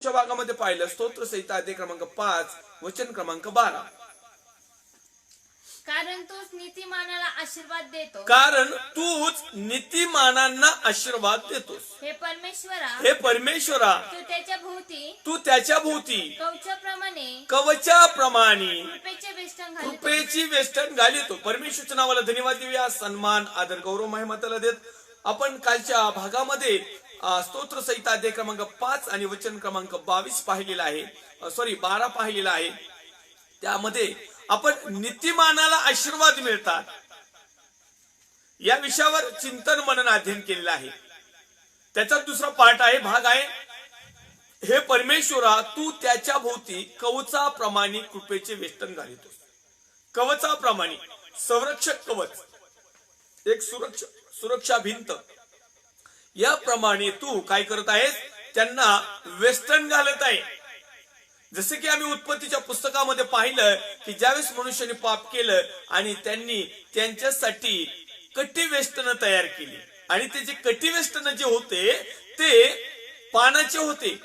भागामध्ये पाहिलं स्तोत्र संहिता अध्याय क्रमांक 5 वचन क्रमांक 12. कारण तूच नीतिमानाला आशीर्वाद देतो. कारण तूच नीतिमानांना आशीर्वाद देतोस. हे परमेश्वरा तू त्याच्या भोवती कवचाप्रमाणे कृपेचे वेष्टन घालितो. परमेश्वरच्या नावाला धन्यवाद देऊया. सन्मान आदर गौरव महिमा त्याला देत आपण कालच्या भागामध्ये स्तोत्र संहिता अध्याय क्रमांक 5 आणि वचन क्रमांक 22 पाहिलेला आहे. 12 पाहिलेला आहे. त्यामध्ये आपण नीतिमानाला आशीर्वाद मिळतात या विषयावर चिंतन मनन अध्ययन केलेलं आहे. त्याचा दुसरा पार्ट आहे, भाग आहे, हे परमेश्वरा तू त्याच्या भोवती कवचाप्रमाणे कृपेचे वेष्टन घालितोस. कवचाप्रमाणे, संरक्षक कवच, एक सुरक्षा भिंत, याप्रमाणे तू काय करत आहेस, त्यांना वेष्टन घालत आहे. जसे की आम्ही उत्पत्तीच्या पुस्तकामध्ये पाहिलं की ज्यावेळेस मनुष्याने पाप केलं आणि त्यांनी त्यांच्यासाठी कटिवेष्टन तयार केली आणि ते जे कटिवेष्टन जे होते ते पानाचे होते,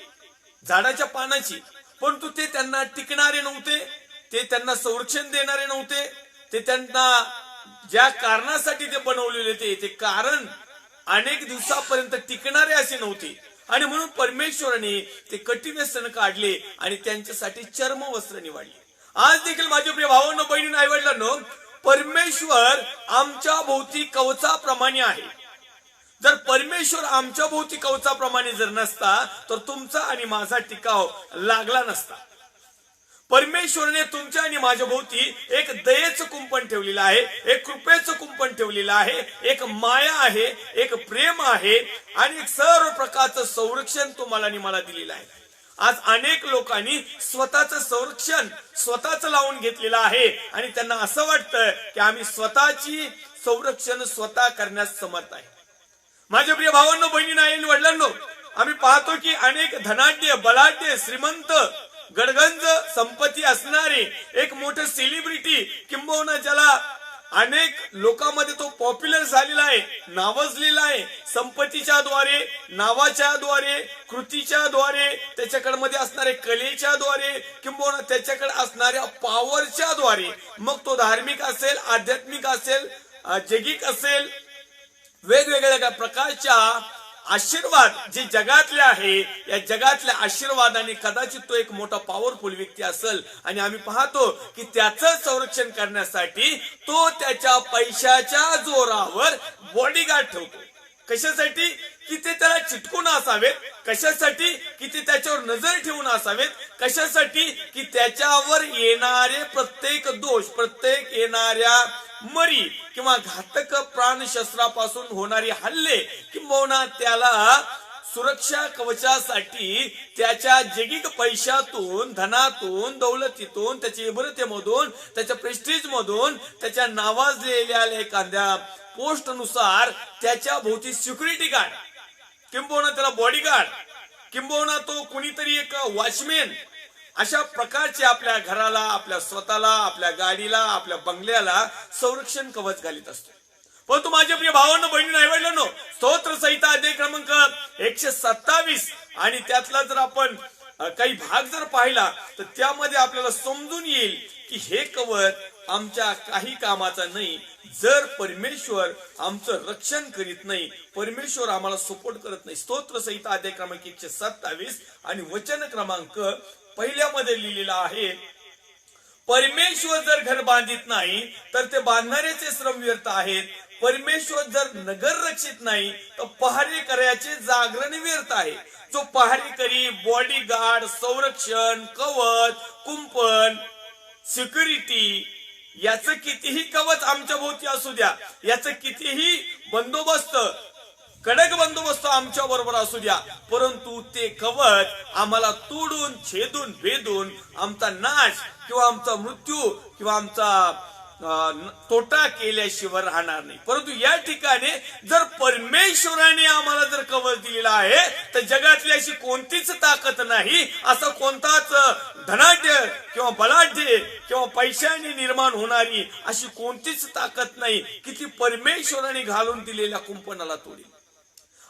झाडाच्या पानाची, परंतु ते त्यांना टिकणारे नव्हते, ते त्यांना संरक्षण देणारे नव्हते, ते त्यांना ज्या कारणासाठी ते बनवलेले ते कारण अनेक दिवसापर्यंत टिकणारे असे नव्हते. आणि म्हणून परमेश्वराने ते कटिवेष्टन काढले आणि त्यांच्यासाठी चर्म वस्त्र निवडले. आज देखील माझे प्रिय भावांनो, बहिणींनो, आई वडिलांनो, परमेश्वर आमच्या भोवती कवचाप्रमाणे आहे. जर परमेश्वर आमच्या भोवती कवचाप्रमाणे जर नसता तर तुमचा आणि माझा टिकाव लागला नसता. परमेश्वराने तुमच्या आणि माझ्या भोवती एक दयेचं कुंपण ठेवलेलं आहे, एक कृपेचं कुंपण ठेवलेलं आहे, एक माया आहे, एक प्रेम आहे आणि एक सर्व प्रकारचं संरक्षण तुम्हाला आणि मला दिलेलं आहे. आज अनेक लोकांनी स्वतःचं संरक्षण स्वतःच लावून घेतलेलं आहे आणि त्यांना असं वाटतं की आम्ही स्वतःची संरक्षण स्वतः करण्यास समर्थ आहे. माझ्या प्रिय भावांनो, बहिणींनो, आई वडिलांनो, आम्ही पाहतो की अनेक धनाढ्य, बलाढ्य, श्रीमंत, गडगंज संपत्ती असणारे एक मोठे सेलिब्रिटी, किंबहुना ज्याला अनेक लोकांमध्ये तो पॉप्युलर झालेला आहे, नावाजलेला आहे, संपत्तीच्या द्वारे, नावाच्या द्वारे, कृतीच्या द्वारे, त्याच्याकडे मध्ये असणारे कलेच्या द्वारे, किंबहुना त्याच्याकडे असणाऱ्या पॉवरच्या द्वारे, मग तो धार्मिक असेल, आध्यात्मिक असेल, जगिक असेल, वेगवेगळ्या प्रकारच्या आशीर्वाद जे जगातले आहे, या जगातल्या आशीर्वादाने कदाचित तो एक मोठा पॉवरफुल व्यक्ती असेल आणि आम्ही पाहतो की त्याचं संरक्षण करण्यासाठी तो त्याच्या पैशाच्या जोरावर बॉडीगार्ड ठेवतो. कशासाठी? की ते त्याला चिटकून असावेत. कशासाठी? की ते त्याच्यावर नजर ठेवून असावेत. कशासाठी? की त्याच्यावर येणारे प्रत्येक दोष, प्रत्येक येणाऱ्या मरी किंवा घातक प्राणशस्त्रापासून होणारे हल्ले, किंबहुना त्याला सुरक्षा कवचासाठी त्याच्या जगिक पैशातून, धनातून, दौलतीतून, त्याच्या इबरतेमधून, त्याच्या प्रेस्टिज मधून, त्याच्या नावाजलेल्या एखाद्या पोस्ट नुसार त्याच्या भोवती सिक्युरिटी गार्ड, किंबहुना त्याला बॉडीगार्ड, किंबहुना तो कुणीतरी एक वॉचमॅन, अशा प्रकारचे आपल्या घराला, आपल्या स्वतःला, आपल्या गाडीला, आपल्या बंगल्याला संरक्षण कवच घालीत असतो. परंतु माझ्या प्रिय भावांनो, बहिणींनो, आई वडिलांनो, स्तोत्र संहिता अध्याय क्रमांक 127 आणि त्यातला जर आपण काही भाग जर पाहिला तर त्यामध्ये आपल्याला समजून येईल की हे कवच आमच्या काही कामाचा नाही जर परमेश्वर आमचं रक्षण करीत नाही, परमेश्वर आम्हाला सपोर्ट करत नाही. स्तोत्र संहिता अध्याय क्रमांक 127 आणि वचन क्रमांक पहिल्यामध्ये लिहिलेला आहे, परमेश्वर जर घर बांधित नाही तर ते बांधणाऱ्याचे श्रम व्यर्थ आहेत. परमेश्वर जर नगर रक्षित नाही तर पहारेकऱ्याचे जागरण व्यर्थ आहे. जो पहारेकरी बॉडीगार्ड, संरक्षण, कवच, कुंपण, सिक्युरिटी, याचं कितीही कवच आमच्या भोवती असू द्या, याचं कितीही बंदोबस्त, कडक बंदोबस्त आमच्या बरोबर असू द्या, परंतु ते कवच आम्हाला तोडून, छेदून, भेदून आमचा नाश किंवा आमचा मृत्यू किंवा आमचा तोटा केल्याशिवाय राहणार नाही. परंतु या ठिकाणी जर परमेश्वराने आम्हाला जर कवच दिलेला आहे तर जगातली अशी कोणतीच ताकद नाही, असा कोणताच धनाढ्य किंवा बलाढ्य किंवा पैशाने निर्माण होणारी अशी कोणतीच ताकद नाही की ती परमेश्वराने घालून दिलेल्या कुंपणाला तोडेल.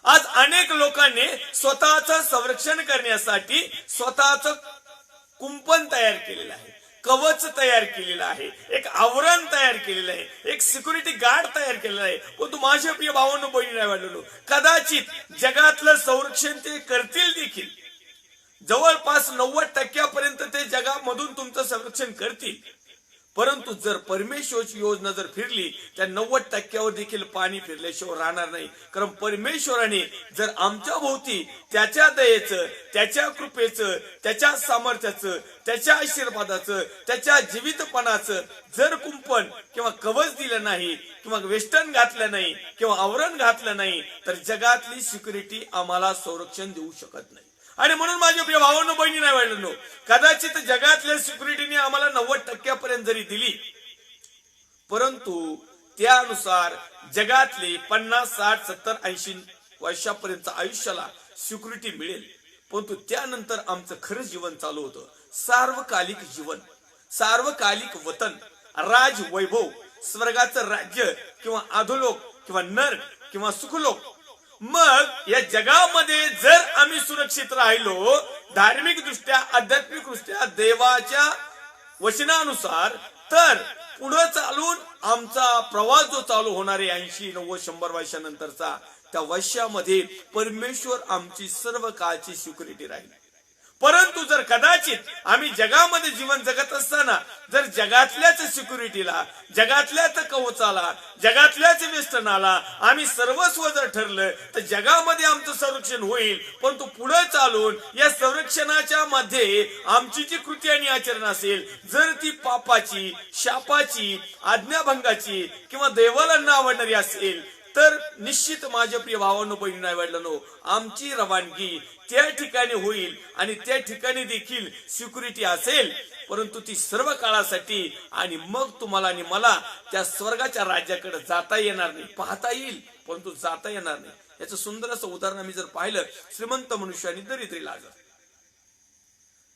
आज अनेक लोकांनी स्वतःचं संरक्षण करण्यासाठी स्वतःचं कुंपण तयार केलेलं आहे, कवच तयार केलेलं आहे, एक आवरण तयार केलेलं आहे, एक सिक्युरिटी गार्ड तयार केलेला आहे. परंतु माझ्या प्रिय भावांनो बहिणी नाही वाढलो, कदाचित जगातलं संरक्षण ते करतील देखील. जवळपास 90% ते जगामधून तुमचं संरक्षण करतील. परंतु जर परमेश्वराची योजना जर फिरली त्या 90% देखील पाणी फिरल्याशिवाय राहणार नाही. कारण परमेश्वराने जर आमच्या भोवती त्याच्या दयेचं, त्याच्या कृपेचं, त्याच्या सामर्थ्याचं, त्याच्या आशीर्वादाचं, त्याच्या जीवितपणाचं जर कुंपण किंवा कवच दिलं नाही किंवा वेस्टर्न घातलं नाही किंवा आवरण घातलं नाही तर जगातली सिक्युरिटी आम्हाला संरक्षण देऊ शकत नाही. आणि म्हणून माझ्या प्रिय भावांनो बहिणी नाही वाढलो, कदाचित जगातल्या सिक्युरिटीने आम्हाला 90% जरी दिली, परंतु त्यानुसार जगातले 50, 60, 70, 80 वर्षापर्यंत आयुष्याला सिक्युरिटी मिळेल. परंतु त्यानंतर आमचं खरं जीवन चालू होतं, सार्वकालिक जीवन, सार्वकालिक वतन, राज वैभव, स्वर्गाचं राज्य किंवा अधोलोक किंवा नर्क किंवा सुखलोक. मग या जगामध्ये जर आम्ही सुरक्षित राहिलो धार्मिक दृष्ट्या, आध्यात्मिक दृष्ट्या, देवाच्या वचनानुसार, तर पुढे चालून आमचा प्रवास जो चालू होणार आहे 80, 90, 100 वर्षानंतरचा, त्या वर्षामध्ये परमेश्वर आमची सर्व काळची सिक्युरिटी राहील. परंतु जर कदाचित आम्ही जगामध्ये जीवन जगत असताना जर जगातल्याच सिक्युरिटीला, जगातल्याच कवचाला, जगातल्याच वेस्टर्नाला आम्ही सर्वस्व जर ठरलं तर जगामध्ये आमचं संरक्षण होईल. परंतु पुढे चालून या संरक्षणाच्या मध्ये आमची जी कृती आणि आचरण असेल, जर ती पापाची, शापाची, आज्ञाभंगाची किंवा देवाला न आवडणारी असेल तर निश्चित माझ्या प्रिय भावांनो बहिणी नाही वाढलं, आमची रवानगी त्या ठिकाणी होईल आणि त्या ठिकाणी देखील सिक्युरिटी असेल, परंतु ती सर्व काळासाठी. आणि मग तुम्हाला आणि मला त्या स्वर्गाच्या राज्याकडे जाता येणार नाही. पाहता येईल परंतु जाता येणार नाही. याचं सुंदर असं उदाहरण आम्ही जर पाहिलं, श्रीमंत मनुष्य आणि दरिद्री लाजर.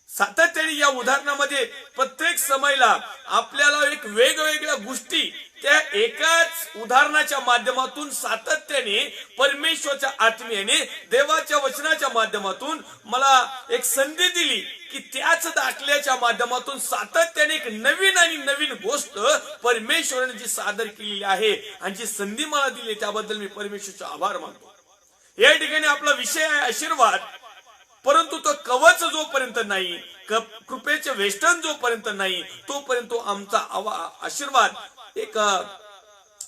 सातत्याने या उदाहरणामध्ये प्रत्येक समयला आपल्याला एक वेगवेगळ्या गोष्टी त्या एकाच उदाहरणाच्या माध्यमातून सातत्याने परमेश्वराच्या आत्म्याने देवाच्या वचनाच्या माध्यमातून मला एक संधी दिली की त्याच दाखल्याच्या माध्यमातून सातत्याने एक नवीन आणि नवीन गोष्ट परमेश्वराने जी सादर केलेली आहे आणि जी संधी मला दिली त्याबद्दल मी परमेश्वराचे आभार मानतो. या ठिकाणी आपला विषय आहे आशीर्वाद. परंतु तो कवच जोपर्यंत नाही, कृपेचे वेष्टन जोपर्यंत नाही, तोपर्यंत आमचा आशीर्वाद एक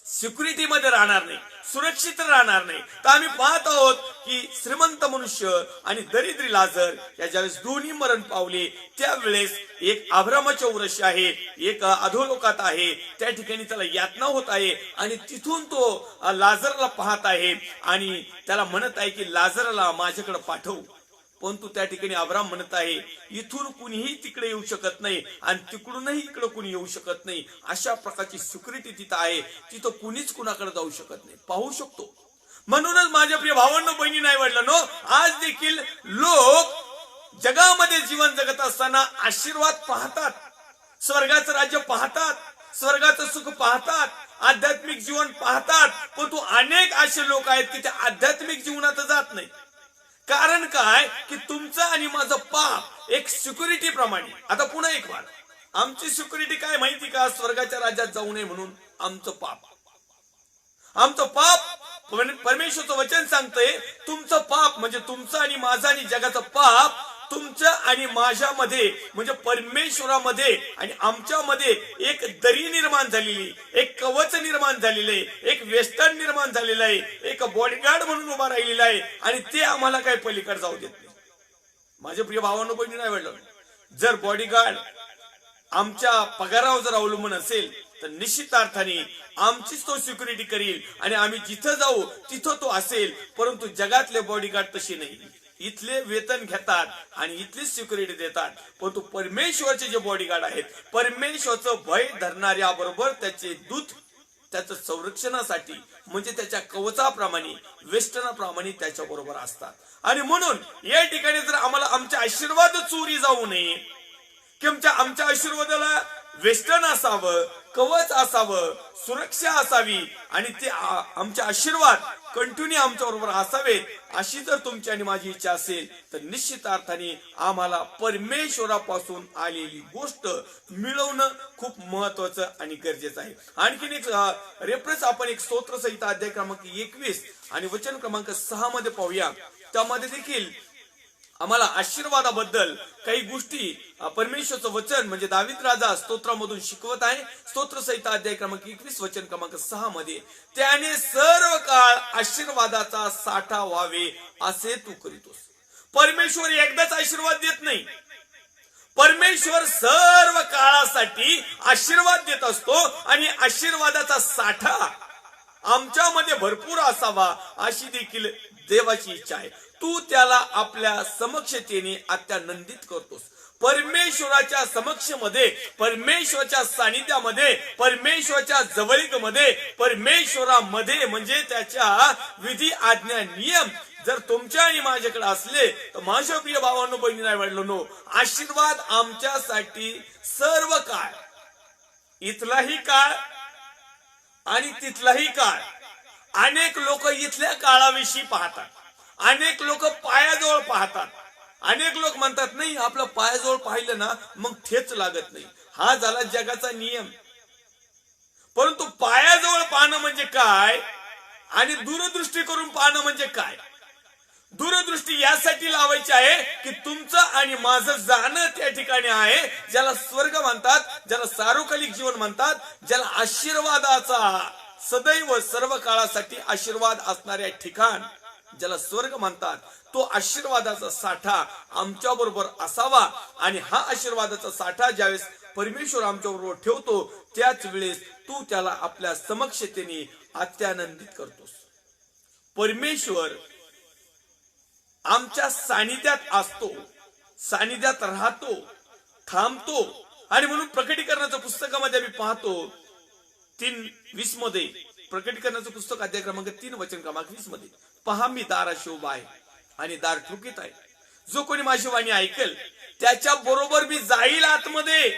सिक्युरिटी मध्ये राहणार नाही, सुरक्षित राहणार नाही. तर आम्ही पाहत आहोत की श्रीमंत मनुष्य आणि दरिद्री लाजर या ज्यावेळेस दोन्ही मरण पावले त्यावेळेस एक अब्रामाच्या उरशी आहे, एक अधोलोकात आहे, त्या ठिकाणी त्याला यातना होत आहे आणि तिथून तो लाजरला पाहत आहे आणि त्याला म्हणत आहे की लाजरला माझ्याकडे पाठव. परंतु त्या ठिकाणी अब्राम म्हणत आहे इथून कुणीही तिकडे येऊ शकत नाही आणि तिकडूनही इकडे कुणी येऊ शकत नाही. अशा प्रकारची सिक्युरिटी तिथं आहे, तिथं कुणीच कुणाकडे जाऊ शकत नाही. पाहू शकतो. म्हणूनच माझ्या प्रिय भावांनो बहिणी नाही वाटलं, आज देखील लोक जगामध्ये जीवन जगत असताना आशीर्वाद पाहतात, स्वर्गाचं राज्य पाहतात, स्वर्गाचं सुख पाहतात, आध्यात्मिक जीवन पाहतात. परंतु अनेक असे लोक आहेत की ते आध्यात्मिक जीवनात जात नाही. कारण काय की तुमचं आणि माझं पाप एक सिक्युरिटी प्रमाणे. आता पुन्हा एक वाद, आमची सिक्युरिटी काय माहिती का? स्वर्गाच्या राज्यात जाऊ नये म्हणून आमचं पाप. आमचं पाप परमेश्वरचं वचन सांगतंय तुमचं पाप म्हणजे तुमचं आणि माझं आणि जगाचं पाप तुमच्या आणि माझ्यामध्ये म्हणजे परमेश्वरामध्ये आणि आमच्यामध्ये एक दरी निर्माण झालेली, एक कवच निर्माण झालेलं आहे, एक वेस्टर्न निर्माण झालेलं आहे, एक बॉडीगार्ड म्हणून उभा राहिलेला आहे आणि ते आम्हाला काही पलीकडे जाऊ देत नाही. माझ्या प्रिय भावांनो बहिणी नाही वाटलं, जर बॉडीगार्ड आमच्या पगारावर जर अवलंबून असेल तर निश्चित अर्थाने आमचीच तो सिक्युरिटी करील आणि आम्ही जिथं जाऊ तिथं तो असेल. परंतु जगातले बॉडीगार्ड तशी नाही. इथले वेतन घेतात आणि इथलीच सिक्युरिटी देतात. परंतु परमेश्वरचे जे बॉडीगार्ड आहेत, परमेश्वरचं भय धरणाऱ्या बरोबर त्याचे दूत त्याच्या संरक्षणासाठी म्हणजे त्याच्या कवचाप्रमाणे, वेष्टनाप्रमाणे त्याच्या बरोबर असतात. आणि म्हणून या ठिकाणी जर आम्हाला आमचे आशीर्वाद चोरी जाऊ नये की आमच्या आशीर्वादाला वेस्टर्न असावं, कवच असावं, सुरक्षा असावी आणि ते आमचे आशीर्वाद कंटिन्यू आमच्या बरोबर असावेत, अशी जर तुमची आणि माझी इच्छा असेल तर निश्चित अर्थाने आम्हाला परमेश्वरापासून आलेली गोष्ट मिळवणं खूप महत्वाचं आणि गरजेचं आहे. आणखीन एक रेफरन्स आपण एक स्तोत्र संहिता अध्याय क्रमांक 21 आणि वचन क्रमांक 6 मध्ये पाहूया. त्यामध्ये देखील आम्हाला आशीर्वादाबद्दल काही गोष्टी परमेश्वरचं वचन म्हणजे दावीद राजा स्तोत्रामधून शिकवत आहे. स्तोत्र संहिता अध्याय क्रमांक 21 वचन क्रमांक 6 मध्ये, त्याने सर्व काळ आशीर्वादाचा साठा व्हावे असे तू करीतोस. परमेश्वर एकदाच आशीर्वाद देत नाही, परमेश्वर सर्व काळासाठी आशीर्वाद देत असतो आणि आशीर्वादाचा साठा आमच्यामध्ये भरपूर असावा अशी देखील देवाची इच्छा आहे. तू त्याला आपल्या समक्षतेने अत्यानंदित करतोस. परमेश्वराच्या समक्षमध्ये, परमेश्वराच्या सानिध्यामध्ये, परमेश्वराच्या जवळीकमध्ये, परमेश्वरामध्ये म्हणजे त्याच्या विधी आज्ञा नियम जर तुमच्या आणि माझ्याकडे असले तर माझ्या प्रिय भावांनो बहिणी नाही वाढलो, आशीर्वाद आमच्यासाठी सर्व काळ, इथलाही काळ आणि तिथलाही काळ. अनेक लोक इथल्या काळाविषयी पाहतात, अनेक लोक पायाजवळ पाहतात, अनेक लोक म्हणतात नाही आपलं पायाजवळ पाहिलं ना मग ठेच लागत नाही. हा झाला जगाचा नियम. परंतु पायाजवळ पाहणं म्हणजे काय आणि दूरदृष्टी करून पाहणं म्हणजे काय? दूरदृष्टी यासाठी लावायची आहे की तुमचं आणि माझं जाणं त्या ठिकाणी आहे ज्याला स्वर्ग म्हणतात, ज्याला सार्वकालिक जीवन म्हणतात, ज्याला आशीर्वादाचा सदैव सर्व काळासाठी आशीर्वाद असणाऱ्या ठिकाण ज्याला स्वर्ग म्हणतात, तो आशीर्वादाचा साठा आमच्या बरोबर असावा. आणि हा आशीर्वादाचा साठा ज्यावेळेस परमेश्वर आमच्या बरोबर ठेवतो त्याच वेळेस तू त्याला आपल्या समक्षतेने अत्यानंदित करतोस. परमेश्वर आमच्या सानिध्यात असतो, सानिध्यात राहतो, थांबतो. आणि म्हणून प्रकटीकरणाच्या पुस्तकामध्ये आम्ही पाहतो 3:20 मध्ये, प्रकटीकरणाचं पुस्तक अध्याय क्रमांक 3 वचन क्रमांक 20 मध्ये, पहा मी दाराशी उभा आहे आणि दार ठोकीत आहे. जो कोणी माझी वाणी ऐकेल त्याच्या बरोबर मी जाईल आतमध्ये,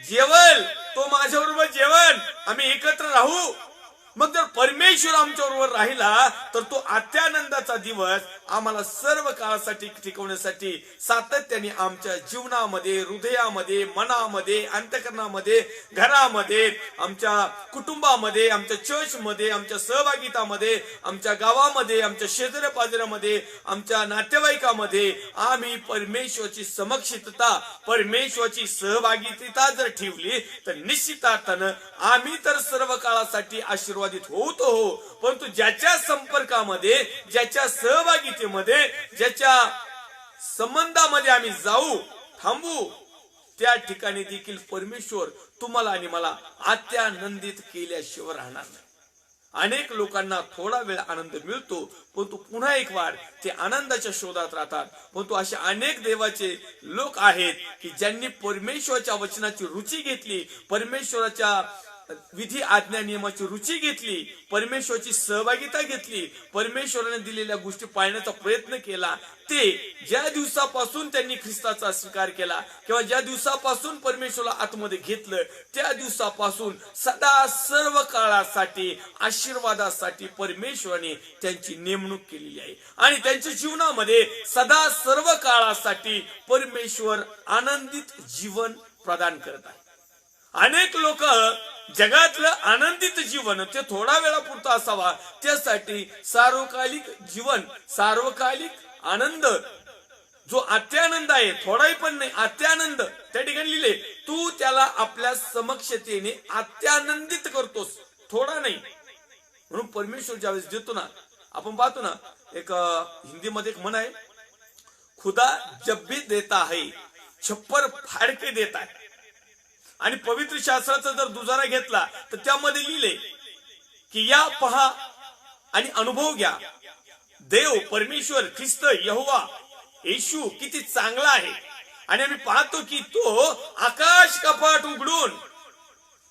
जेवल तो माझ्या बरोबर जेवण, आम्ही एकत्र राहू. मग जर परमेश्वर आमच्या बरोबर राहिला तर तो अत्यानंदाचा दिवस आम्हाला सर्व काळासाठी टिकवण्यासाठी सातत्याने आमच्या जीवनामध्ये, हृदयामध्ये, मनामध्ये, अंतःकरणामध्ये, घरामध्ये, आमच्या कुटुंबामध्ये, आमच्या चर्चमध्ये, आमच्या सहभागितामध्ये, आमच्या गावामध्ये, आमच्या शेजाऱ्या पाजाऱ्यामध्ये, आमच्या नातेवाईकामध्ये आम्ही परमेश्वराची समक्षितता, परमेश्वराची सहभागिता जर ठेवली तर निश्चित अर्थानं आम्ही तर सर्व काळासाठी आशीर्वादित होऊ तो हो. परंतु ज्याच्या संपर्कामध्ये, ज्याच्या सहभागितेमध्ये, ज्याच्या संबंधामध्ये आम्ही जाऊ, थांबू, त्या ठिकाणी देखील परमेश्वर तुम्हाला आणि मला अत्यानंदित केल्याशिवाय राहणार नाही. अनेक लोकांना थोडा वेळ आनंद मिळतो परंतु पुन्हा एक वार ते आनंदाच्या शोधात राहतात. परंतु असे अनेक देवाचे लोक आहेत की ज्यांनी परमेश्वराच्या वचनाची रुची घेतली, परमेश्वराच्या विधी आज्ञा नियमाची रुची घेतली, परमेश्वराची सहभागिता घेतली, परमेश्वराने दिलेल्या गोष्टी पाळण्याचा प्रयत्न केला. ते ज्या दिवसापासून त्यांनी ख्रिस्ताचा स्वीकार केला किंवा ज्या दिवसापासून परमेश्वराला आतमध्ये घेतलं त्या दिवसापासून सदा सर्व काळासाठी आशीर्वादासाठी परमेश्वराने त्यांची नेमणूक केलेली आहे. आणि त्यांच्या जीवनामध्ये सदा सर्व काळासाठी परमेश्वर आनंदित जीवन प्रदान करत आहे. अनेक लोक जगातलं आनंदित जीवन ते थोडा वेळापुरतं असावा त्यासाठी सार्वकालिक जीवन, सार्वकालिक आनंद, जो अत्यानंद आहे, थोडाही पण नाही, अत्यानंद त्या ठिकाणी लिहिले, तू त्याला आपल्या समक्षतेने अत्यानंदित करतोस, थोडा नाही. म्हणून परमेश्वर ज्यावेळेस देतो ना, आपण पाहतो ना, एक हिंदीमध्ये एक म्हण आहे, खुदा जब भी देता है छप्पर फाड़ के देता है. आणि पवित्र शास्त्राचा जर दुजारा घेतला तर त्यामध्ये लिहिले की या पहा आणि अनुभव घ्या, देव परमेश्वर ख्रिस्त यहोवा येशू किती चांगला आहे. आणि आम्ही पाहतो की तो आकाश कपाट उघडून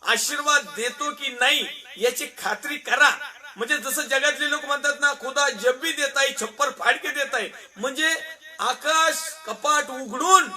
आशीर्वाद देतो की नाही याची खात्री करा. म्हणजे जसं जगातले लोक म्हणतात ना, खुदा जब भी देता है छप्पर फाड़ के देता है, म्हणजे आकाश कपाट उघडून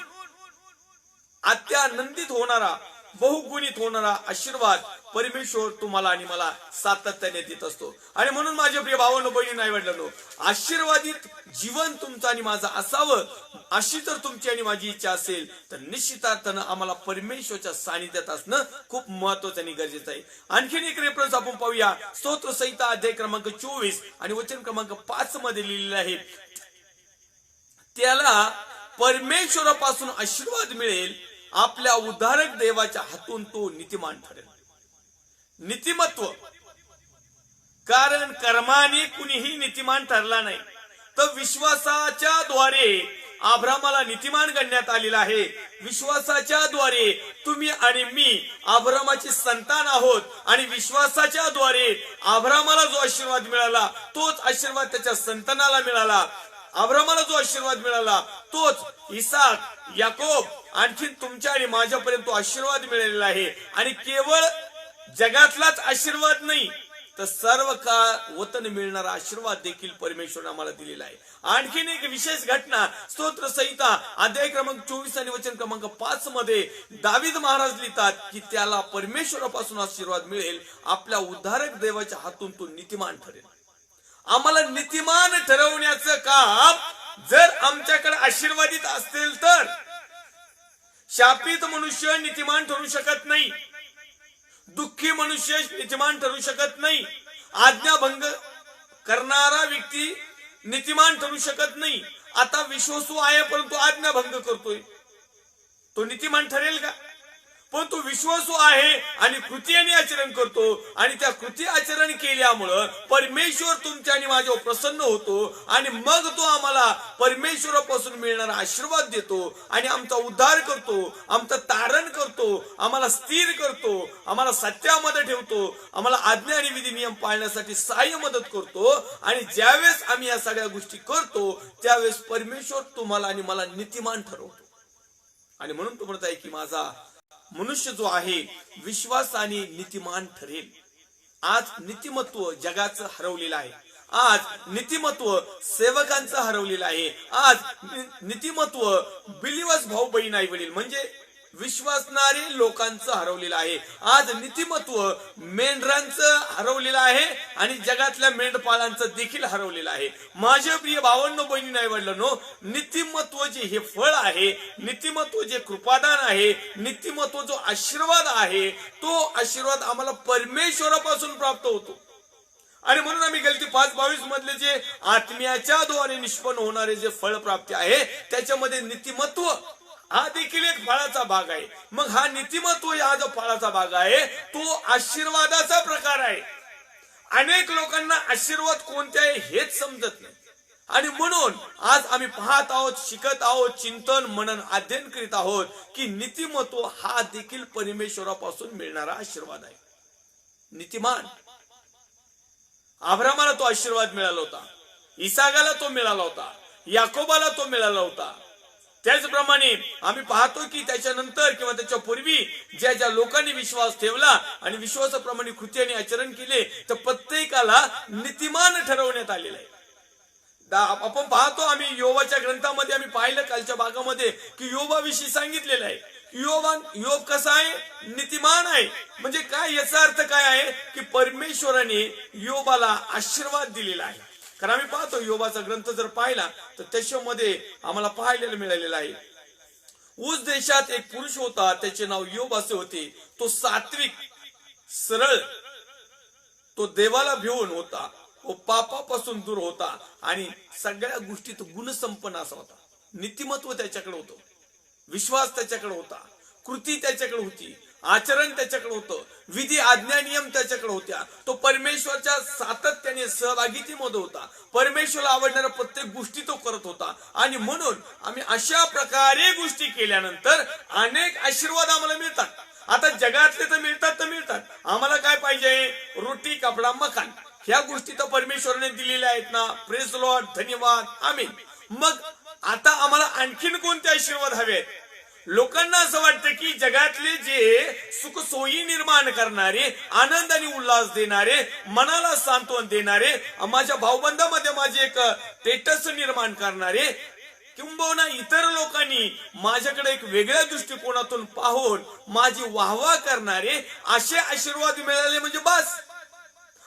अत्यानंदित होणारा, बहुगुणित होणारा आशीर्वाद परमेश्वर तुम्हाला आणि मला सातत्याने देत असतो. आणि म्हणून माझे प्रिय भावांनो, बहिणी, आई वडिलांनो, आशीर्वादित जीवन तुमचं आणि माझं असावं अशी जर तुमची आणि माझी इच्छा असेल तर निश्चितार्थानं आम्हाला परमेश्वरच्या सानिध्यात असणं खूप महत्वाचं आणि गरजेचं आहे. आणखीन एक रेफरन्स आपण पाहूया. स्तोत्र संहिता अध्याय क्रमांक 24 आणि वचन क्रमांक 5 मध्ये लिहिलेलं आहे, त्याला परमेश्वरापासून आशीर्वाद मिळेल, आपल्या उद्धारक देवाच्या हातून तो नीतिमान ठरेल. नीतिमत्व, कारण कर्माने कुणीही नीतिमान ठरला नाही, तर विश्वासाच्या द्वारे अब्रामाला नीतिमान गणण्यात आलेला आहे. विश्वासाच्या द्वारे तुम्ही आणि मी अब्रामाची संतान आहोत आणि विश्वासाच्या द्वारे अब्रामाला जो आशीर्वाद मिळाला तोच आशीर्वाद त्याच्या संतानाला मिळाला. अब्रामाला जो आशीर्वाद मिळाला तोच इसाक, याकोब, आणखीन तुमच्या आणि माझ्यापर्यंत तो आशीर्वाद मिळालेला आहे. आणि केवळ जगातलाच आशीर्वाद नाही तर सर्व काळ वतन मिळणारा आशीर्वाद देखील परमेश्वराने आम्हाला दिलेला आहे. आणखीन एक विशेष घटना स्तोत्र संहिता अध्याय क्रमांक 24 आणि वचन क्रमांक 5 मध्ये दावीद महाराज लिहितात की त्याला परमेश्वरापासून आशीर्वाद मिळेल, आपल्या उद्धारक देवाच्या हातून तो नीतिमान ठरेल. आम्हाला नीतिमान ठरवण्याचं काम जर आमच्याकडे आशीर्वादित असेल तर, शापित मनुष्य नीतिमान ठरू शकत नाही, दुःखी मनुष्य नीतिमान ठरू शकत नाही, आज्ञाभंग करणारा व्यक्ती नीतिमान ठरू शकत नाही. आता विश्वासू आहे परंतु आज्ञाभंग करतोय, तो नीतिमान ठरेल का? पण तो विश्वासू आहे आणि कृतीने आचरण करतो आणि त्या कृती आचरण केल्यामुळं परमेश्वर तुमच्या आणि माझ्यावर प्रसन्न होतो आणि मग तो आम्हाला परमेश्वरापासून मिळणारा आशीर्वाद देतो आणि आमचा उद्धार करतो, आमचं तारण करतो, आम्हाला स्थिर करतो, आम्हाला सत्यामध्ये ठेवतो, आम्हाला आज्ञा आणि विधी नियम पाळण्यासाठी सहाय्य मदत करतो. आणि ज्यावेळेस आम्ही या सगळ्या गोष्टी करतो त्यावेळेस परमेश्वर तुम्हाला आणि मला नीतिमान ठरवतो. आणि म्हणून तो म्हणत आहे की माझा मनुष्य जो आहे विश्वासाने नीतिमान ठरेल. आज नीतिमत्व जगाचं हरवलेलं आहे, आज नीतिमत्व सेवकांचं हरवलेलं आहे, आज नीतिमत्व बिलीवर्स भाऊ बहीण आई वडील म्हणजे विश्वासणारे लोकांचं हरवलेलं आहे. आज नीतिमत्व मेंढरांचं हरवलेलं आहे आणि जगातल्या मेंढपाळांचं देखील हरवलेलं आहे. माझे प्रिय भावांनो, बहिणी, आई वडिलांनो, नीतिमत्व जे हे फळ आहे, नीतिमत्व जे कृपादान आहे, नीतिमत्व जो आशीर्वाद आहे, तो आशीर्वाद आम्हाला परमेश्वरापासून प्राप्त होतो. आणि म्हणून आम्ही गलती 5:22 मधले जे आत्म्याच्या द्वारे निष्पन्न होणारे जे फळ प्राप्ती आहे त्याच्यामध्ये नीतिमत्व हा देखील एक फळाचा भाग आहे. मग हा नीतिमत्व हा जो फळाचा भाग आहे तो आशीर्वादाचा प्रकार आहे. अनेक लोकांना आशीर्वाद कोणते आहे हेच समजत नाही आणि म्हणून आज आम्ही पाहत आहोत, शिकत आहोत, चिंतन मनन अध्ययन करीत आहोत की नीतिमत्व हा देखील परमेश्वरापासून मिळणारा आशीर्वाद आहे. नीतिमान अब्रामाला तो आशीर्वाद मिळाला होता, इसाकाला तो मिळाला होता, याकोबाला तो मिळाला होता. त्याचप्रमाणे आम्ही पाहतो की त्याच्यानंतर किंवा त्याच्या पूर्वी ज्या ज्या लोकांनी विश्वास ठेवला आणि विश्वासाप्रमाणे कृत्याने आचरण केले तर प्रत्येकाला नीतिमान ठरवण्यात आलेलं आहे. आपण पाहतो, आम्ही योबाच्या ग्रंथामध्ये आम्ही पाहिलं कालच्या भागामध्ये की योबाविषयी सांगितलेलं आहे. योब कसा आहे? नीतिमान आहे. म्हणजे काय, याचा अर्थ काय आहे की परमेश्वराने योबाला आशीर्वाद दिलेला आहे. कारण आम्ही पाहतो योबाचा ग्रंथ जर पाहिला तर त्याच्यामध्ये आम्हाला पाहायला मिळालेला आहे. उस देशात एक पुरुष होता, त्याचे नाव योब असे होते. तो सात्विक, सरळ, तो देवाला भिवून होता, तो पापापासून दूर होता आणि सगळ्या गोष्टीत गुणसंपन्न असा होता. नीतिमत्व त्याच्याकडे होतं, विश्वास त्याच्याकडे होता, कृती त्याच्याकडे होती, आचरण त्याच्याकडे होतं, विधी आज्ञा नियम त्याच्याकडे होत्या. तो परमेश्वरच्या सातत्याने सहभागितेमध्ये होता, परमेश्वराला आवडणाऱ्या प्रत्येक गोष्टी तो करत होता. आणि म्हणून आम्ही अशा प्रकारे गोष्टी केल्यानंतर अनेक आशीर्वाद आम्हाला मिळतात. आता जगातले तर मिळतात, आम्हाला काय पाहिजे? रोटी, कपडा, मकान, ह्या गोष्टी तर परमेश्वराने दिलेल्या आहेत ना. प्रेज लॉर्ड, धन्यवाद, आमीन. मग आता आम्हाला आणखीन कोणते आशीर्वाद हवेत? लोकांना असं वाटतं की जगातले जे सुख सोयी निर्माण करणारे, आनंद आणि उल्हास देणारे, मनाला सांत्वन देणारे, माझ्या भाऊबंदामध्ये माझे एक स्टेटस निर्माण करणारे, किंबहुना इतर लोकांनी माझ्याकडे एक वेगळ्या दृष्टिकोनातून पाहून माझी वाहवा करणारे असे आशीर्वाद मिळाले म्हणजे बस.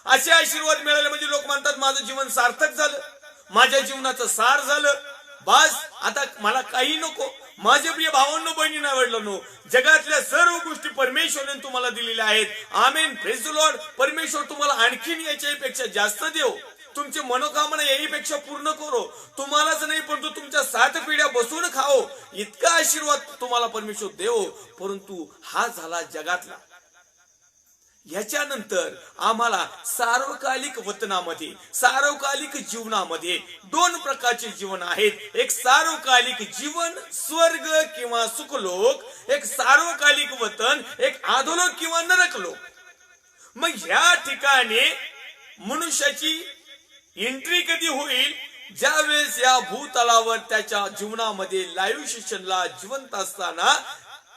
असे आशीर्वाद मिळाले म्हणजे लोक म्हणतात माझं जीवन सार्थक झालं, माझ्या जीवनाचं सार झालं, बस आता मला काही नको. माझे प्रिय भावांनो बहिणींनो आवडलं, जगातल्या सर्व गोष्टी परमेश्वराने तुम्हाला दिलेल्या आहेत. आमेन, प्रेज द लॉर्ड. परमेश्वर तुम्हाला आणखीन याच्यापेक्षा जास्त देव, तुमची मनोकामना याहीपेक्षा पूर्ण करो. तुम्हालाच नाही परंतु तुमच्या 7 पिढ्या बसून खाओ इतका आशीर्वाद तुम्हाला परमेश्वर देव. परंतु हा झाला जगातला. याच्यानंतर आम्हाला सार्वकालिक वतनामध्ये, सार्वकालिक जीवनामध्ये 2 प्रकारचे जीवन आहेत. एक सार्वकालिक जीवन स्वर्ग किंवा सुखलोक, एक सार्वकालिक वतन, एक अधोलोक किंवा नरकलोक. मग या ठिकाणी मनुष्याची एंट्री कधी होईल? ज्यावेळेस या भूतलावर त्याच्या जीवनामध्ये लाईव्ह सेशनला जिवंत असताना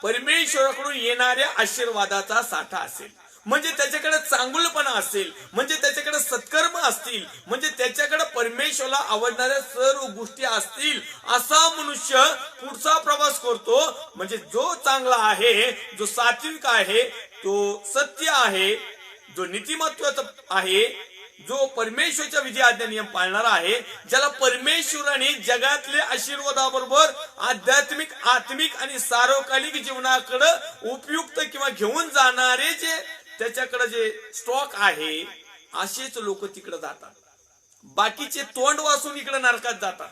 परमेश्वराकडून येणाऱ्या आशीर्वादाचा साठा असेल, म्हणजे त्याच्याकडे चांगुलपणा असेल, म्हणजे त्याच्याकडे सत्कर्म असतील, म्हणजे त्याच्याकडे परमेश्वराला आवडणाऱ्या सर्व गोष्टी असतील. असा मनुष्य पुढचा प्रवास करतो. म्हणजे जो चांगला आहे, जो सात्विक आहे, तो सत्य आहे, जो नीतिमत्वाचा आहे, जो परमेश्वराच्या विधी आज्ञा नियम पाळणारा आहे, ज्याला परमेश्वराने जगातल्या आशीर्वादाबरोबर आध्यात्मिक, आत्मिक आणि सार्वकालिक जीवनाकडे उपयुक्त किंवा घेऊन जाणारे जे त्याच्याकडे जे स्टॉक आहे, असेच लोक तिकडे जातात. बाकीचे तोंड वासून इकडे नरकात जातात.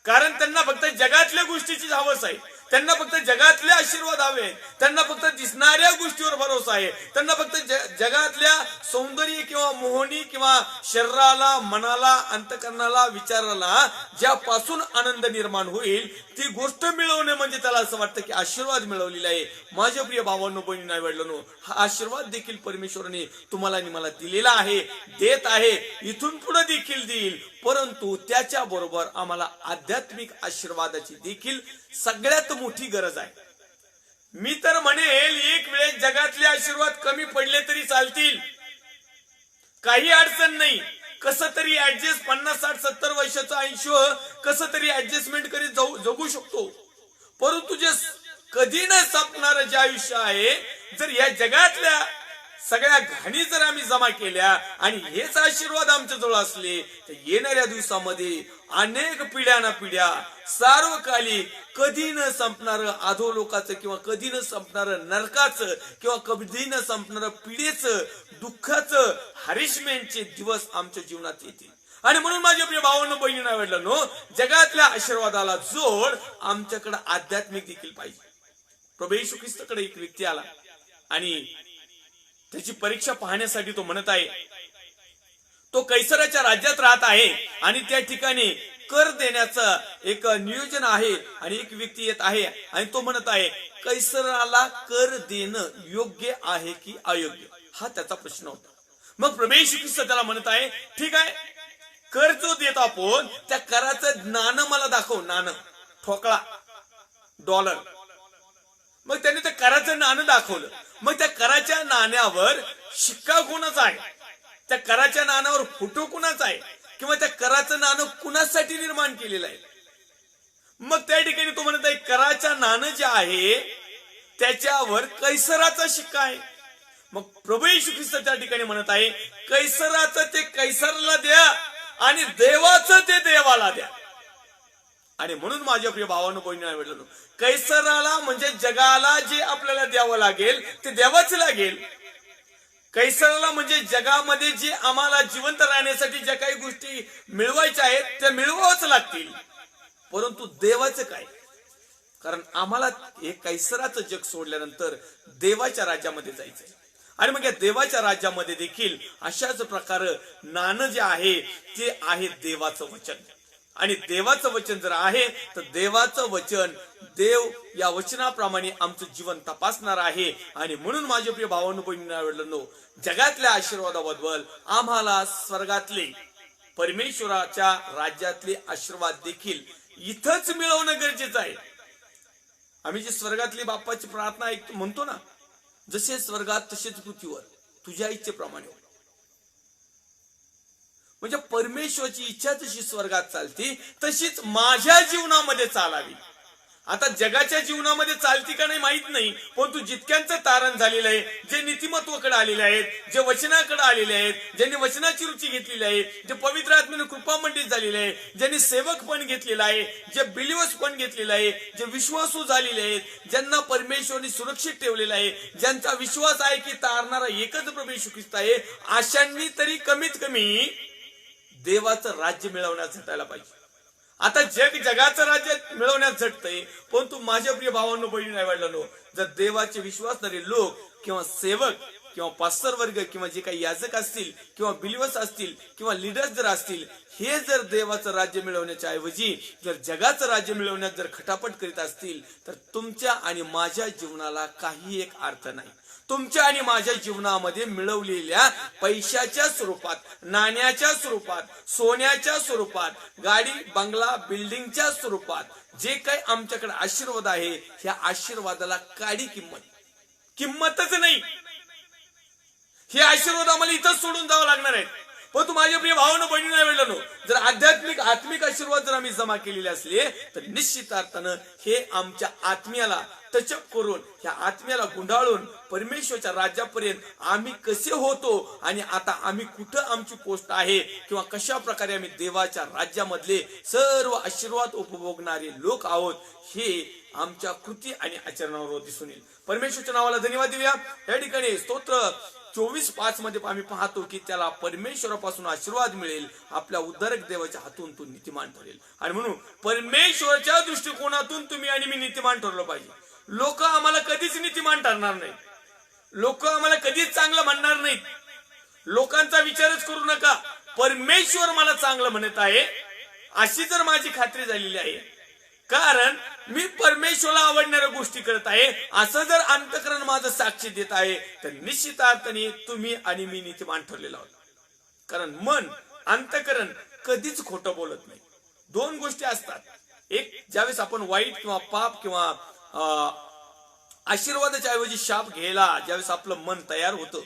कारण त्यांना फक्त जगातल्या गोष्टीची हवस आहे, त्यांना फक्त जगातले आशीर्वाद हवे, त्यांना फक्त दिसणाऱ्या गोष्टीवर भरोसा आहे, त्यांना फक्त जगातल्या सौंदर्य किंवा मोहनी किंवा शरीराला, मनाला, अंतकरणाला, विचाराला ज्यापासून आनंद निर्माण होईल ती गोष्ट मिळवणे म्हणजे त्याला असं वाटतं की आशीर्वाद मिळवलेला आहे. माझ्या प्रिय भावांनो बहिणींनो आवडलं, हा आशीर्वाद देखील परमेश्वराने तुम्हाला आणि मला दिलेला आहे, देत आहे, इथून पुढे देखील देईल. परंतु त्याच्या बरोबर आम्हाला आध्यात्मिक आशीर्वादाची देखील सगळ्यात मोठी गरज आहे. मी तर म्हणेल एक वेळेस जगातले आशीर्वाद कमी पडले तरी चालतील, काही अडचण नाही. कसं तरी ऍडजस्ट 50, 60, 70 वर्षाचं आयुष्य कसं तरी ऍडजस्टमेंट करीत जगू शकतो. परंतु जे कधी न संपणार जे आयुष्य आहे, जर या जगातल्या सगळ्या घाणी जर आम्ही जमा केल्या आणि हेच आशीर्वाद आमच्या जवळ असले तर येणाऱ्या दिवसामध्ये अनेक पिढ्याना पिढ्या सार्वकालिक कधी न संपणारं अधोलोकाचं किंवा कधी न संपणारं नरकाचं किंवा कधी न संपणारं पिढेचं, दुःखाचं, हरिशमेंटचे दिवस आमच्या जीवनात येतील. आणि म्हणून माझ्या प्रिय भावांनो बहिणींनो आवडलं, जगातल्या आशीर्वादाला जोड आमच्याकडे आध्यात्मिक देखील पाहिजे. प्रभू येशू ख्रिस्ताकडे एक व्यक्ती आला आणि त्याची परीक्षा पाहण्यासाठी तो म्हणत आहे, तो कैसराच्या राज्यात राहत आहे आणि त्या ठिकाणी कर देण्याचं एक नियोजन आहे आणि एक व्यक्ती येत आहे आणि तो म्हणत आहे कैसराला कर देणं योग्य आहे की अयोग्य, हा त्याचा प्रश्न होता. मग प्रभू येशू ख्रिस्त त्याला म्हणत आहे, ठीक आहे, कर जो देत आपण त्या कराचं नाणं मला दाखव, नाणं, ठोकळा, डॉलर. मग त्याने त्या कराचं नाणं दाखवलं. मग त्या कराच्या नाण्यावर शिक्का कोणाचा आहे, त्या कराच्या नाण्यावर फोटो कुणाचा आहे किंवा त्या कराचं नाणं कुणासाठी निर्माण केलेलं आहे. मग त्या ठिकाणी तो म्हणत आहे कराच्या नाणं जे आहे त्याच्यावर कैसराचा शिक्का आहे. मग प्रभू येशू ख्रिस्त त्या ठिकाणी म्हणत आहे कैसराचं ते कैसराला द्या आणि देवाचं ते देवाला द्या. आणि म्हणून माझ्या प्रिय भावांनो बहिणींनो आवडलं, कैसराला म्हणजे जगाला जे आपल्याला द्यावं लागेल ते द्यावंच लागेल. कैसराला म्हणजे जगामध्ये जे आम्हाला जिवंत राहण्यासाठी ज्या काही गोष्टी मिळवायच्या आहेत त्या मिळवावच लागतील. परंतु देवाचं काय? कारण आम्हाला हे कैसराचं जग सोडल्यानंतर देवाच्या राज्यामध्ये जायचंय. आणि मग या देवाच्या राज्यामध्ये देखील अशाच प्रकारे नाणं जे आहे ते आहे देवाचं वचन. आणि देवाचं वचन जर आहे तर देवाचं वचन, देव या वचनाप्रमाणे आमचं जीवन तपासणार आहे. आणि म्हणून माझ्या प्रिय भावांनो बहिणींनो आवडलं, जगातल्या आशीर्वादाबद्दल आम्हाला स्वर्गातले परमेश्वराच्या राज्यातले आशीर्वाद देखील इथंच मिळवणं गरजेचं आहे. आम्ही जी स्वर्गातली बाप्पाची प्रार्थना ऐकतो म्हणतो ना, जसे स्वर्गात तसेच पृथ्वीवर तुझ्या इच्छेप्रमाणे. म्हणजे परमेश्वराची इच्छा जशी स्वर्गात चालती तशीच माझ्या जीवनामध्ये चालावी. आता जगाच्या जीवनामध्ये चालती का नाही माहित नाही, परंतु जितक्यांचं तारण झालेलं आहे, जे नीतिमत्वाकडे आलेले आहेत, जे वचनाकडे आलेले आहेत, ज्यांनी वचनाची रुची घेतलेली आहे, जे पवित्र आत्म्याने कृपामंडित झालेले आहे, ज्यांनी सेवक पण घेतलेला आहे, जे बिलिव्हर्स पण घेतलेला आहे, जे विश्वासू झालेले आहेत, ज्यांना परमेश्वराने सुरक्षित ठेवलेला आहे, ज्यांचा विश्वास आहे की तारणारा एकच प्रभू येशू ख्रिस्त आहे, अशांनी तरी कमीत कमी देवाचं राज्य मिळवण्यास झटायला पाहिजे. आता जगाचं राज्य मिळवण्यास झटतंय, परंतु माझ्या प्रिय भावांनो, बहिणी नाही वाढलं, जर देवाचे विश्वासणारे लोक किंवा सेवक किंवा पास्टर वर्ग किंवा जे काही याजक असतील किंवा बिलिव्हर्स असतील किंवा लीडर्स जर असतील, हे जर देवाचं राज्य मिळवण्याच्या ऐवजी जर जगाचं राज्य मिळवण्यात जर खटापट करीत असतील, तर तुमच्या आणि माझ्या जीवनाला काही एक अर्थ नाही. तुमच्या आणि माझ्या जीवनामध्ये मिळवलेल्या पैशाच्या स्वरूपात, नाण्याच्या स्वरूपात, सोन्याच्या स्वरूपात, गाडी बंगला बिल्डिंगच्या स्वरूपात जे काही आमच्याकडे आशीर्वाद आहे, ह्या आशीर्वादाला काडी किंमतच नाही. हे आशीर्वाद आम्हाला इथंच सोडून जावं लागणार आहे. पण तू माझ्या प्रिय भावानं बहिणी नाही वेळलं, जर आत्मिक आशीर्वाद जर आम्ही जमा केलेले असले तर निश्चित अर्थानं हे आमच्या आत्म्याला टचअप करून, ह्या आत्म्याला गुंडाळून परमेश्वरच्या राज्यापर्यंत आम्ही कसे होतो आणि आता आम्ही कुठं आमची पोस्ट आहे किंवा कशा प्रकारे आम्ही देवाच्या राज्यामधले सर्व आशीर्वाद उपभोगणारे लोक आहोत, हे आमच्या कृती आणि आचरणावर दिसून येईल. परमेश्वरच्या नावाला धन्यवाद देऊया. या ठिकाणी स्तोत्र 24:5 मध्ये आम्ही पाहतो की त्याला परमेश्वरापासून आशीर्वाद मिळेल, आपल्या उद्धारक देवाच्या हातून तो नीतिमान ठरेल. आणि म्हणून परमेश्वराच्या दृष्टिकोनातून तुम्ही आणि मी नीतिमान ठरलो पाहिजे. लोक आम्हाला कधीच नीतिमान ठरणार नाहीत, लोक आम्हाला कधीच चांगलं म्हणणार नाहीत. लोकांचा विचारच करू नका, परमेश्वर मला चांगलं म्हणत आहे अशी जर माझी खात्री झालेली आहे, कारण मी परमेश्वराला आवडणाऱ्या गोष्टी करत आहे असं जर अंतःकरण माझं साक्षी देत आहे, तर निश्चित अर्थाने तुम्ही आणि मी नीतिमान ठरलेलो आहोत. कारण मन, अंतःकरण कधीच खोटं बोलत नाही. दोन गोष्टी असतात, एक ज्यावेळेस आपण वाईट किंवा पाप किंवा आशीर्वादाच्या ऐवजी शाप घ्यायला ज्यावेळेस आपलं मन तयार होतं,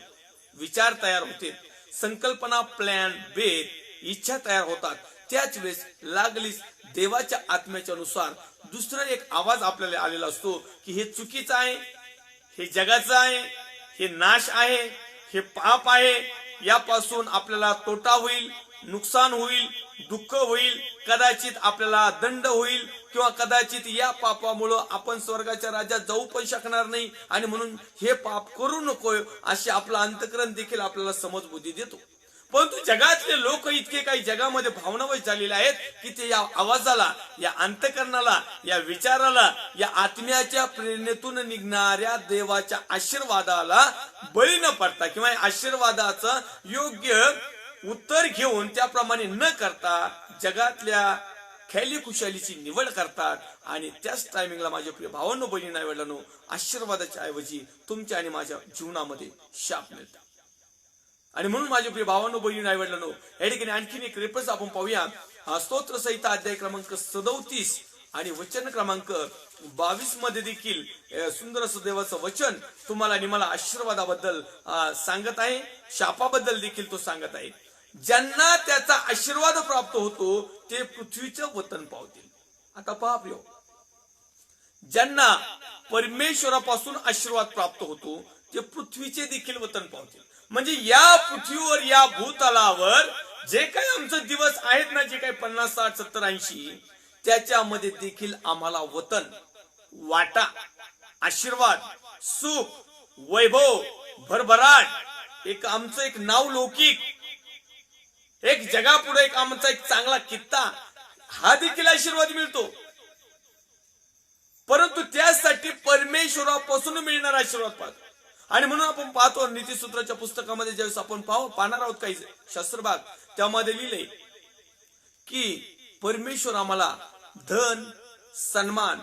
विचार तयार होते, संकल्पना, प्लॅन, बेत, इच्छा तयार होतात, त्याच वेळेस लागलीच देवाच्या आत्म्याच्या अनुसार दुसरा एक आवाज आपल्याला आलेला असतो की हे चुकीचं आहे, हे जगाचं आहे, हे नाश आहे, हे पाप आहे, यापासून आपल्याला तोटा होईल, नुकसान होईल, दुःख होईल, कदाचित आपल्याला दंड होईल किंवा कदाचित या पापामुळं आपण स्वर्गाच्या राज्यात जाऊ पण शकणार नाही, आणि म्हणून हे पाप करू नको असे आपलं अंतःकरण देखील आपल्याला समजबुद्धी देतो. परंतु जगातले लोक इतके काही जगामध्ये भावनावश झालेले आहेत की ते या आवाजाला, या अंतःकरणाला, या विचाराला, या आत्म्याच्या प्रेरणेतून निघणाऱ्या देवाच्या आशीर्वादाला बळी न पडता किंवा आशीर्वादाचं योग्य उत्तर घेऊन त्याप्रमाणे न करता जगातल्या ख्याली खुशालीची निवड करतात. आणि त्याच टायमिंगला माझ्या प्रिय भावांनो, बहिणी नाही वडिलांनो, आशीर्वादाच्या ऐवजी तुमच्या आणि माझ्या जीवनामध्ये शाप मिळतात. आणि म्हणून माझ्या प्रिय भावांनो, बहिणी नाही वडिलांनो, या ठिकाणी आणखीन एक रेफरन्स आपण पाहूया. स्तोत्र संहिता अध्याय क्रमांक 37 आणि वचन क्रमांक 22 मध्ये देखील सुंदर असं देवाचं वचन तुम्हाला आणि मला आशीर्वादाबद्दल सांगत आहे, शापाबद्दल देखील तो सांगत आहे. ज्यांना त्याचा आशीर्वाद प्राप्त होतो ते पृथ्वीचं वतन पावतील. आता पहा प्रिय, ज्यांना परमेश्वरापासून आशीर्वाद प्राप्त होतो ते पृथ्वीचे देखील वतन पावतील. म्हणजे या पृथ्वीवर, या भूतलावर जे काही आमचे दिवस आहेत ना, जे काही 50, 60, 70, 80, त्याच्यामध्ये देखील आम्हाला वतन, वाटा, आशीर्वाद, सुख, वैभव, भरभराट, एक आमचं एक नाव लौकिक, एक जगापुढे एक आमचा एक चांगला कित्ता, हा देखील आशीर्वाद मिळतो. परंतु त्यासाठी परमेश्वरापासून मिळणारा आशीर्वाद पाहतो. आणि म्हणून आपण पाहतो नीतिसूत्राच्या पुस्तकामध्ये ज्यावेळेस आपण पाहणार आहोत काही शास्त्रभाग, त्यामध्ये लिहिलंय की परमेश्वर आम्हाला धन, सन्मान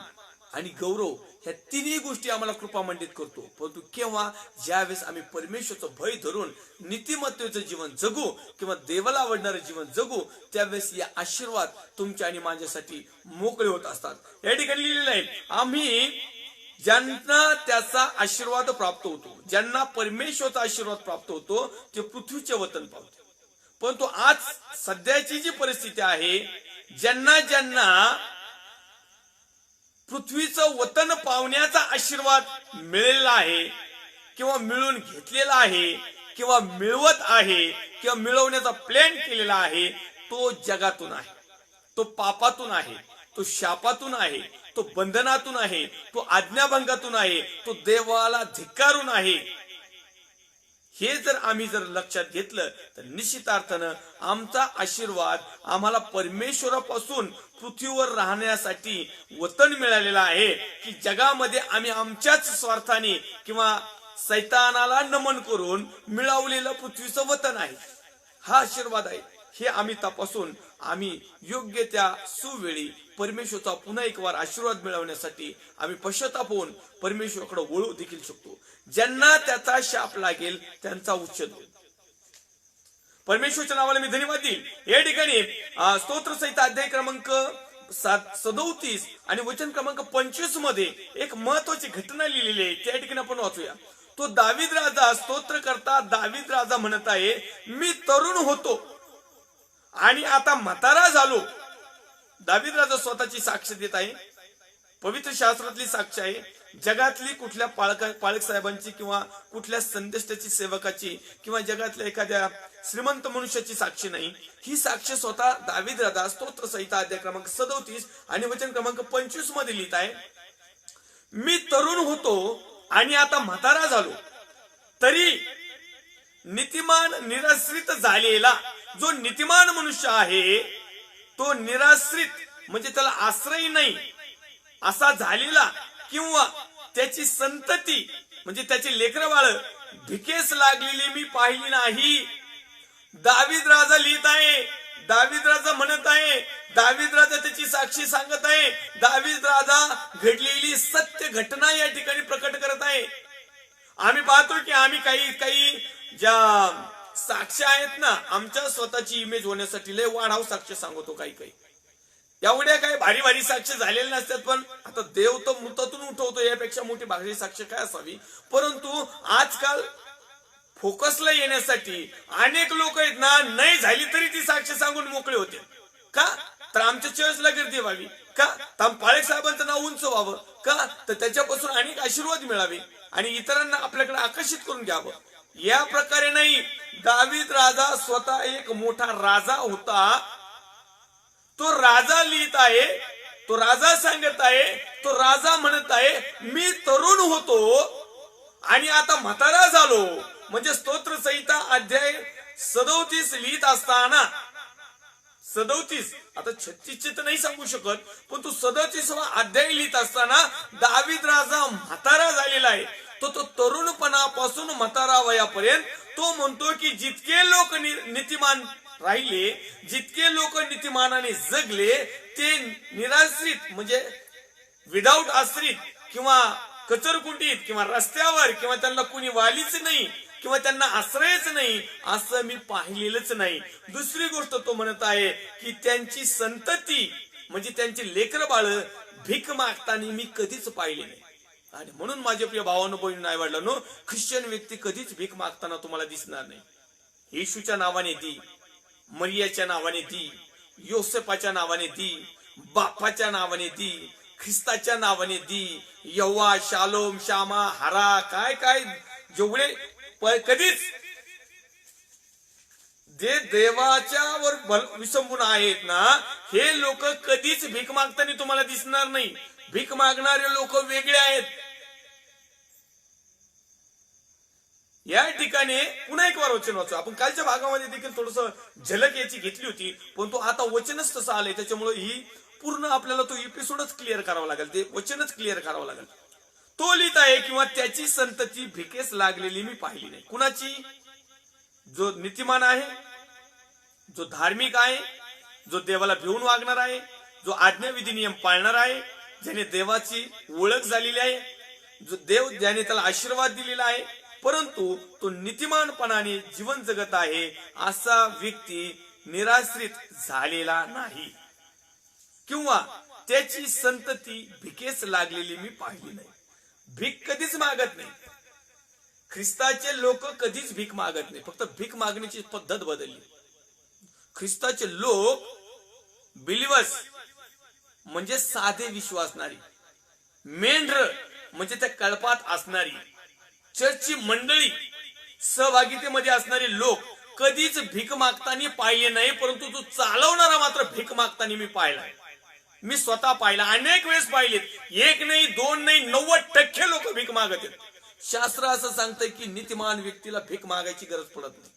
आणि गौरव ह्या तिन्ही गोष्टी आम्हाला कृपामंडित करतो. परंतु केव्हा, ज्यावेळेस आम्ही परमेश्वरचं भय धरून नीतिमत्तेचं जीवन जगू किंवा देवाला आवडणारं जीवन जगू, त्यावेळेस या आशीर्वाद तुमच्या आणि माझ्यासाठी मोकळे होत असतात. या ठिकाणी लिहिलेलं आहे, आम्ही ज्यांना त्याचा आशीर्वाद प्राप्त होतो, ज्यांना परमेश्वराचा आशीर्वाद प्राप्त होतो ते पृथ्वीचे वतन पावते. परंतु आज सध्याची जी परिस्थिती आहे, ज्यांना ज्यांना पृथ्वीचं वतन पावण्याचा आशीर्वाद मिळालेला आहे किंवा मिळून घेतलेला आहे किंवा मिळवत आहे किंवा मिळवण्याचा प्लॅन केलेला आहे, तो जगातून आहे, तो पापातून आहे, तो शापातून आहे, तो बंधनातून आहे, तो आज्ञाभंगातून आहे, तो देवाला धिक्कारून आहे. हे जर आम्ही लक्षात घेतलं तर निश्चितार्थानं आमचा आशीर्वाद आम्हाला परमेश्वरापासून पृथ्वीवर राहण्यासाठी वतन मिळालेला आहे, की जगामध्ये आम्ही आमच्याच स्वार्थाने किंवा सैतानाला नमन करून मिळवलेलं पृथ्वीचं वतन आहे. हा आशीर्वाद आहे. हे आम्ही तपासून आम्ही योग्य त्या सुवेळी परमेश्वरचा पुन्हा एक वार आशीर्वाद मिळवण्यासाठी आम्ही पश्चाताप होऊन परमेश्वराकडे वळू देखील शकतो. ज्यांना त्याचा शाप लागेल त्यांचा उच्छेद होईल. परमेश्वरच्या नावाला मी धन्यवाद देईल. या ठिकाणी स्तोत्र संहिता अध्याय क्रमांक 37 आणि वचन क्रमांक 25 मध्ये एक महत्वाची घटना लिहिलेली आहे. त्या ठिकाणी आपण वाचूया. तो दावीद राजा, स्तोत्र करता दावीद राजा म्हणत आहे, मी तरुण होतो आणि आता म्हातारा झालो. दावीद राजा स्वतःची साक्ष देत आहे. पवित्र शास्त्रातली साक्ष आहे. जगातली कुठल्या पाळक साहेबांची किंवा कुठल्या संदेष्टाची सेवकाची किंवा जगातल्या एखाद्या श्रीमंत मनुष्याची साक्षी नाही. ही साक्ष स्वतः दावीद राजा स्तोत्र संहिता अध्याय क्रमांक 37 आणि वचन क्रमांक 25 मध्ये लिहित आहे. मी तरुण होतो आणि आता म्हातारा झालो, तरी नीतिमान निराश्रित झालेला, जो नीतिमान मनुष्य आहे तो निराश्रित म्हणजे त्याला आश्रय नाही असा झालेला किंवा त्याची संतती म्हणजे त्याची लेकरं बाळ भिकेस लागलेली मी पाहिली नाही. दावीद राजा लिहित आहे. दावीद राजा म्हणत आहे. दावीद राजा त्याची साक्षी सांगत आहे. दावीद राजा घडलेली सत्य घटना या ठिकाणी प्रकट करत आहे. आम्ही पाहतो की आम्ही काही ज्या साक्ष आहेत ना, आमच्या स्वतःची इमेज होण्यासाठी लय वाढाव साक्ष सांगतो. काही एवढ्या काही भारी भारी साक्ष झालेल्या नसतात, पण आता देव तर मृतातून उठवतो, यापेक्षा मोठी भारी साक्ष काय असावी. परंतु आजकाल फोकसला येण्यासाठी अनेक लोक आहेत ना, नाही झाली तरी ती साक्ष सांगून मोकळे होते. का तर आमच्या चर्चला गर्दी व्हावी, का तर पाळक साहेबांचं नाव उंच व्हावं, का तर त्याच्यापासून अनेक आशीर्वाद मिळावे आणि इतरांना आपल्याकडे आकर्षित करून घ्यावं. या प्रकारे नाही. दावीद राजा स्वतः एक मोठा राजा होता. तो राजा लिहित आहे, तो राजा सांगत आहे, तो राजा म्हणत आहे, मी तरुण होतो आणि आता म्हातारा झालो. म्हणजे स्तोत्र संहिता अध्याय 37 लिहित असताना 37 आता 36 तर नाही सांगू शकत, पण तो 37वा अध्याय लिहित असताना दावीद राजा म्हातारा झालेला आहे. तो तरुणपणापासून म्हातारा वयापर्यंत तो म्हणतो की जितके लोक नीतिमान राहिले, जितके लोक नीतिमानाने जगले, ते निराश्रित म्हणजे विदाऊट आश्रित किंवा कचरकुंडीत किंवा रस्त्यावर किंवा त्यांना कुणी वालीच नाही किंवा त्यांना आश्रयच नाही असं मी पाहिलेलंच नाही. दुसरी गोष्ट तो म्हणत आहे की त्यांची संतती म्हणजे त्यांची लेकरं बाळ भीक मागताना मी कधीच पाहिले नाही. आणि म्हणून माझे प्रिय भावांनो, बहिणींनो, आई-वडिलांनो, ख्रिश्चन व्यक्ती कधीच भीक मागताना तुम्हाला दिसणार नाही. येशूच्या नावाने दी, मरियाच्या नावाने दी, योसेफाच्या नावाने दी, बापाच्या नावाने दी, ख्रिस्ताच्या नावाने दी, यव्वा, शालोम, शामा, हरा, काय काय जेवढे कधीच जे देवाच्या वर विसंबून आहेत ना, हे लोक कधीच भीक मागताना तुम्हाला दिसणार नाही. भीक मागणारे लोक वेगळे आहेत. या ठिकाणी पुन्हा एक वार वचन वाचू. आपण कालच्या भागामध्ये देखील थोडस झलक याची घेतली होती, पण तो आता वचनच तसं आलंय, त्याच्यामुळे ही पूर्ण आपल्याला तो एपिसोडच क्लिअर करावा लागेल, ते वचनच क्लिअर करावं लागेल. तो लिहित आहे किंवा त्याची संतती भिकेस लागलेली मी पाहिली नाही. कुणाची? जो नीतिमान आहे, जो धार्मिक आहे, जो देवाला भिवून वागणार आहे, जो आज्ञाविधी नियम पाळणार आहे, ज्याने देवाची ओळख झालेली आहे, जो देव ज्याने त्याला आशीर्वाद दिलेला आहे, परंतु तो नीतिमानपणाने जीवन जगत आहे, असा व्यक्ती निराश्रित झालेला नाही किंवा त्याची संतती भिकेस लागलेली मी पाहिली नाही. भीक कधीच मागत नाही. ख्रिस्ताचे लोक कधीच भीक मागत नाही, फक्त भीक मागण्याची पद्धत बदलली. ख्रिस्ताचे लोक बिलिव्हर्स म्हणजे साधे विश्वासणारी, मेंढर म्हणजे त्या कळपात असणारी, चर्चची मंडळी सहभागितेमध्ये असणारे लोक कधीच भीक मागताना पाहिले नाही, परंतु तो चालवणारा मात्र भीक मागताना मी पाहिलाय. मी स्वतः पाहिला, अनेक वेळेस पाहिलेत. एक नाही, दोन नाही, 90% लोक भीक मागत आहेत. शास्त्र असं सांगतंय की नीतिमान व्यक्तीला भीक मागायची गरज पडत नाही.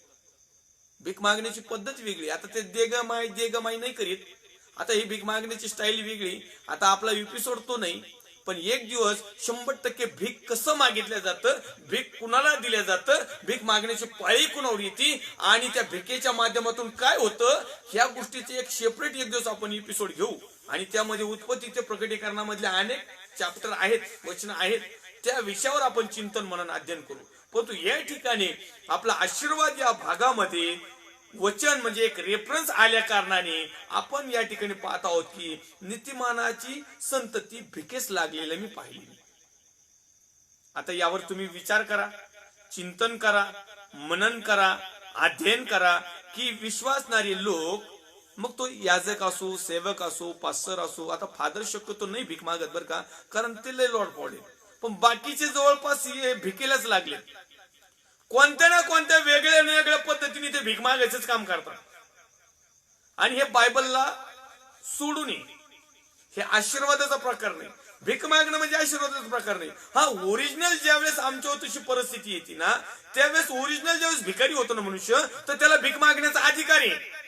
भीक मागण्याची पद्धत वेगळी. आता ते देग माय नाही करीत. आता ही भीक मागण्याची स्टाईल वेगळी. आता आपला एपिसोड तो नाही, पण एक दिवस 100% भीक कसं मागितलं जातं, भीक कुणाला दिल्या जातं, भीक मागण्याची पाळी कुणावर येते आणि त्या भिकेच्या माध्यमातून काय होतं, ह्या गोष्टीचे एक सेपरेट एक दिवस आपण एपिसोड घेऊ आणि त्यामध्ये उत्पत्ती ते प्रकटीकरणामधले अनेक चॅप्टर आहेत, वचन आहेत, त्या विषयावर आपण चिंतन मनन अध्ययन करू. परंतु या ठिकाणी आपला आशीर्वाद या भागामध्ये वचन म्हणजे एक रेफरन्स आल्या कारणाने आपण या ठिकाणी पाहत आहोत की नीतिमानाची संतती भिकेस लागलेली मी पाहिली. आता यावर तुम्ही विचार करा, चिंतन करा, मनन करा, अध्ययन करा की विश्वासणारे लोक, मग तो याजक असो, सेवक असो, पास्टर असो, आता फादर शक्यतो नाही भीक मागत बरं का, कारण ते लय लॉर्ड पडले, पण बाकीचे जवळपास हे भिकेलाच लागले. कोणत्या ना कोणत्या वेगळ्या पद्धतीने ते भीक मागायचंच काम करतात. आणि हे बायबलला सोडू नये. हे आशीर्वादाचा प्रकार नाही. भीक मागणं म्हणजे आशीर्वादाचा प्रकार नाही. हा, ओरिजिनल ज्यावेळेस आमच्यावर तशी परिस्थिती येते ना, त्यावेळेस ओरिजिनल ज्यावेळेस भिकारी होतो ना मनुष्य, तर त्याला भीक मागण्याचा अधिकार आहे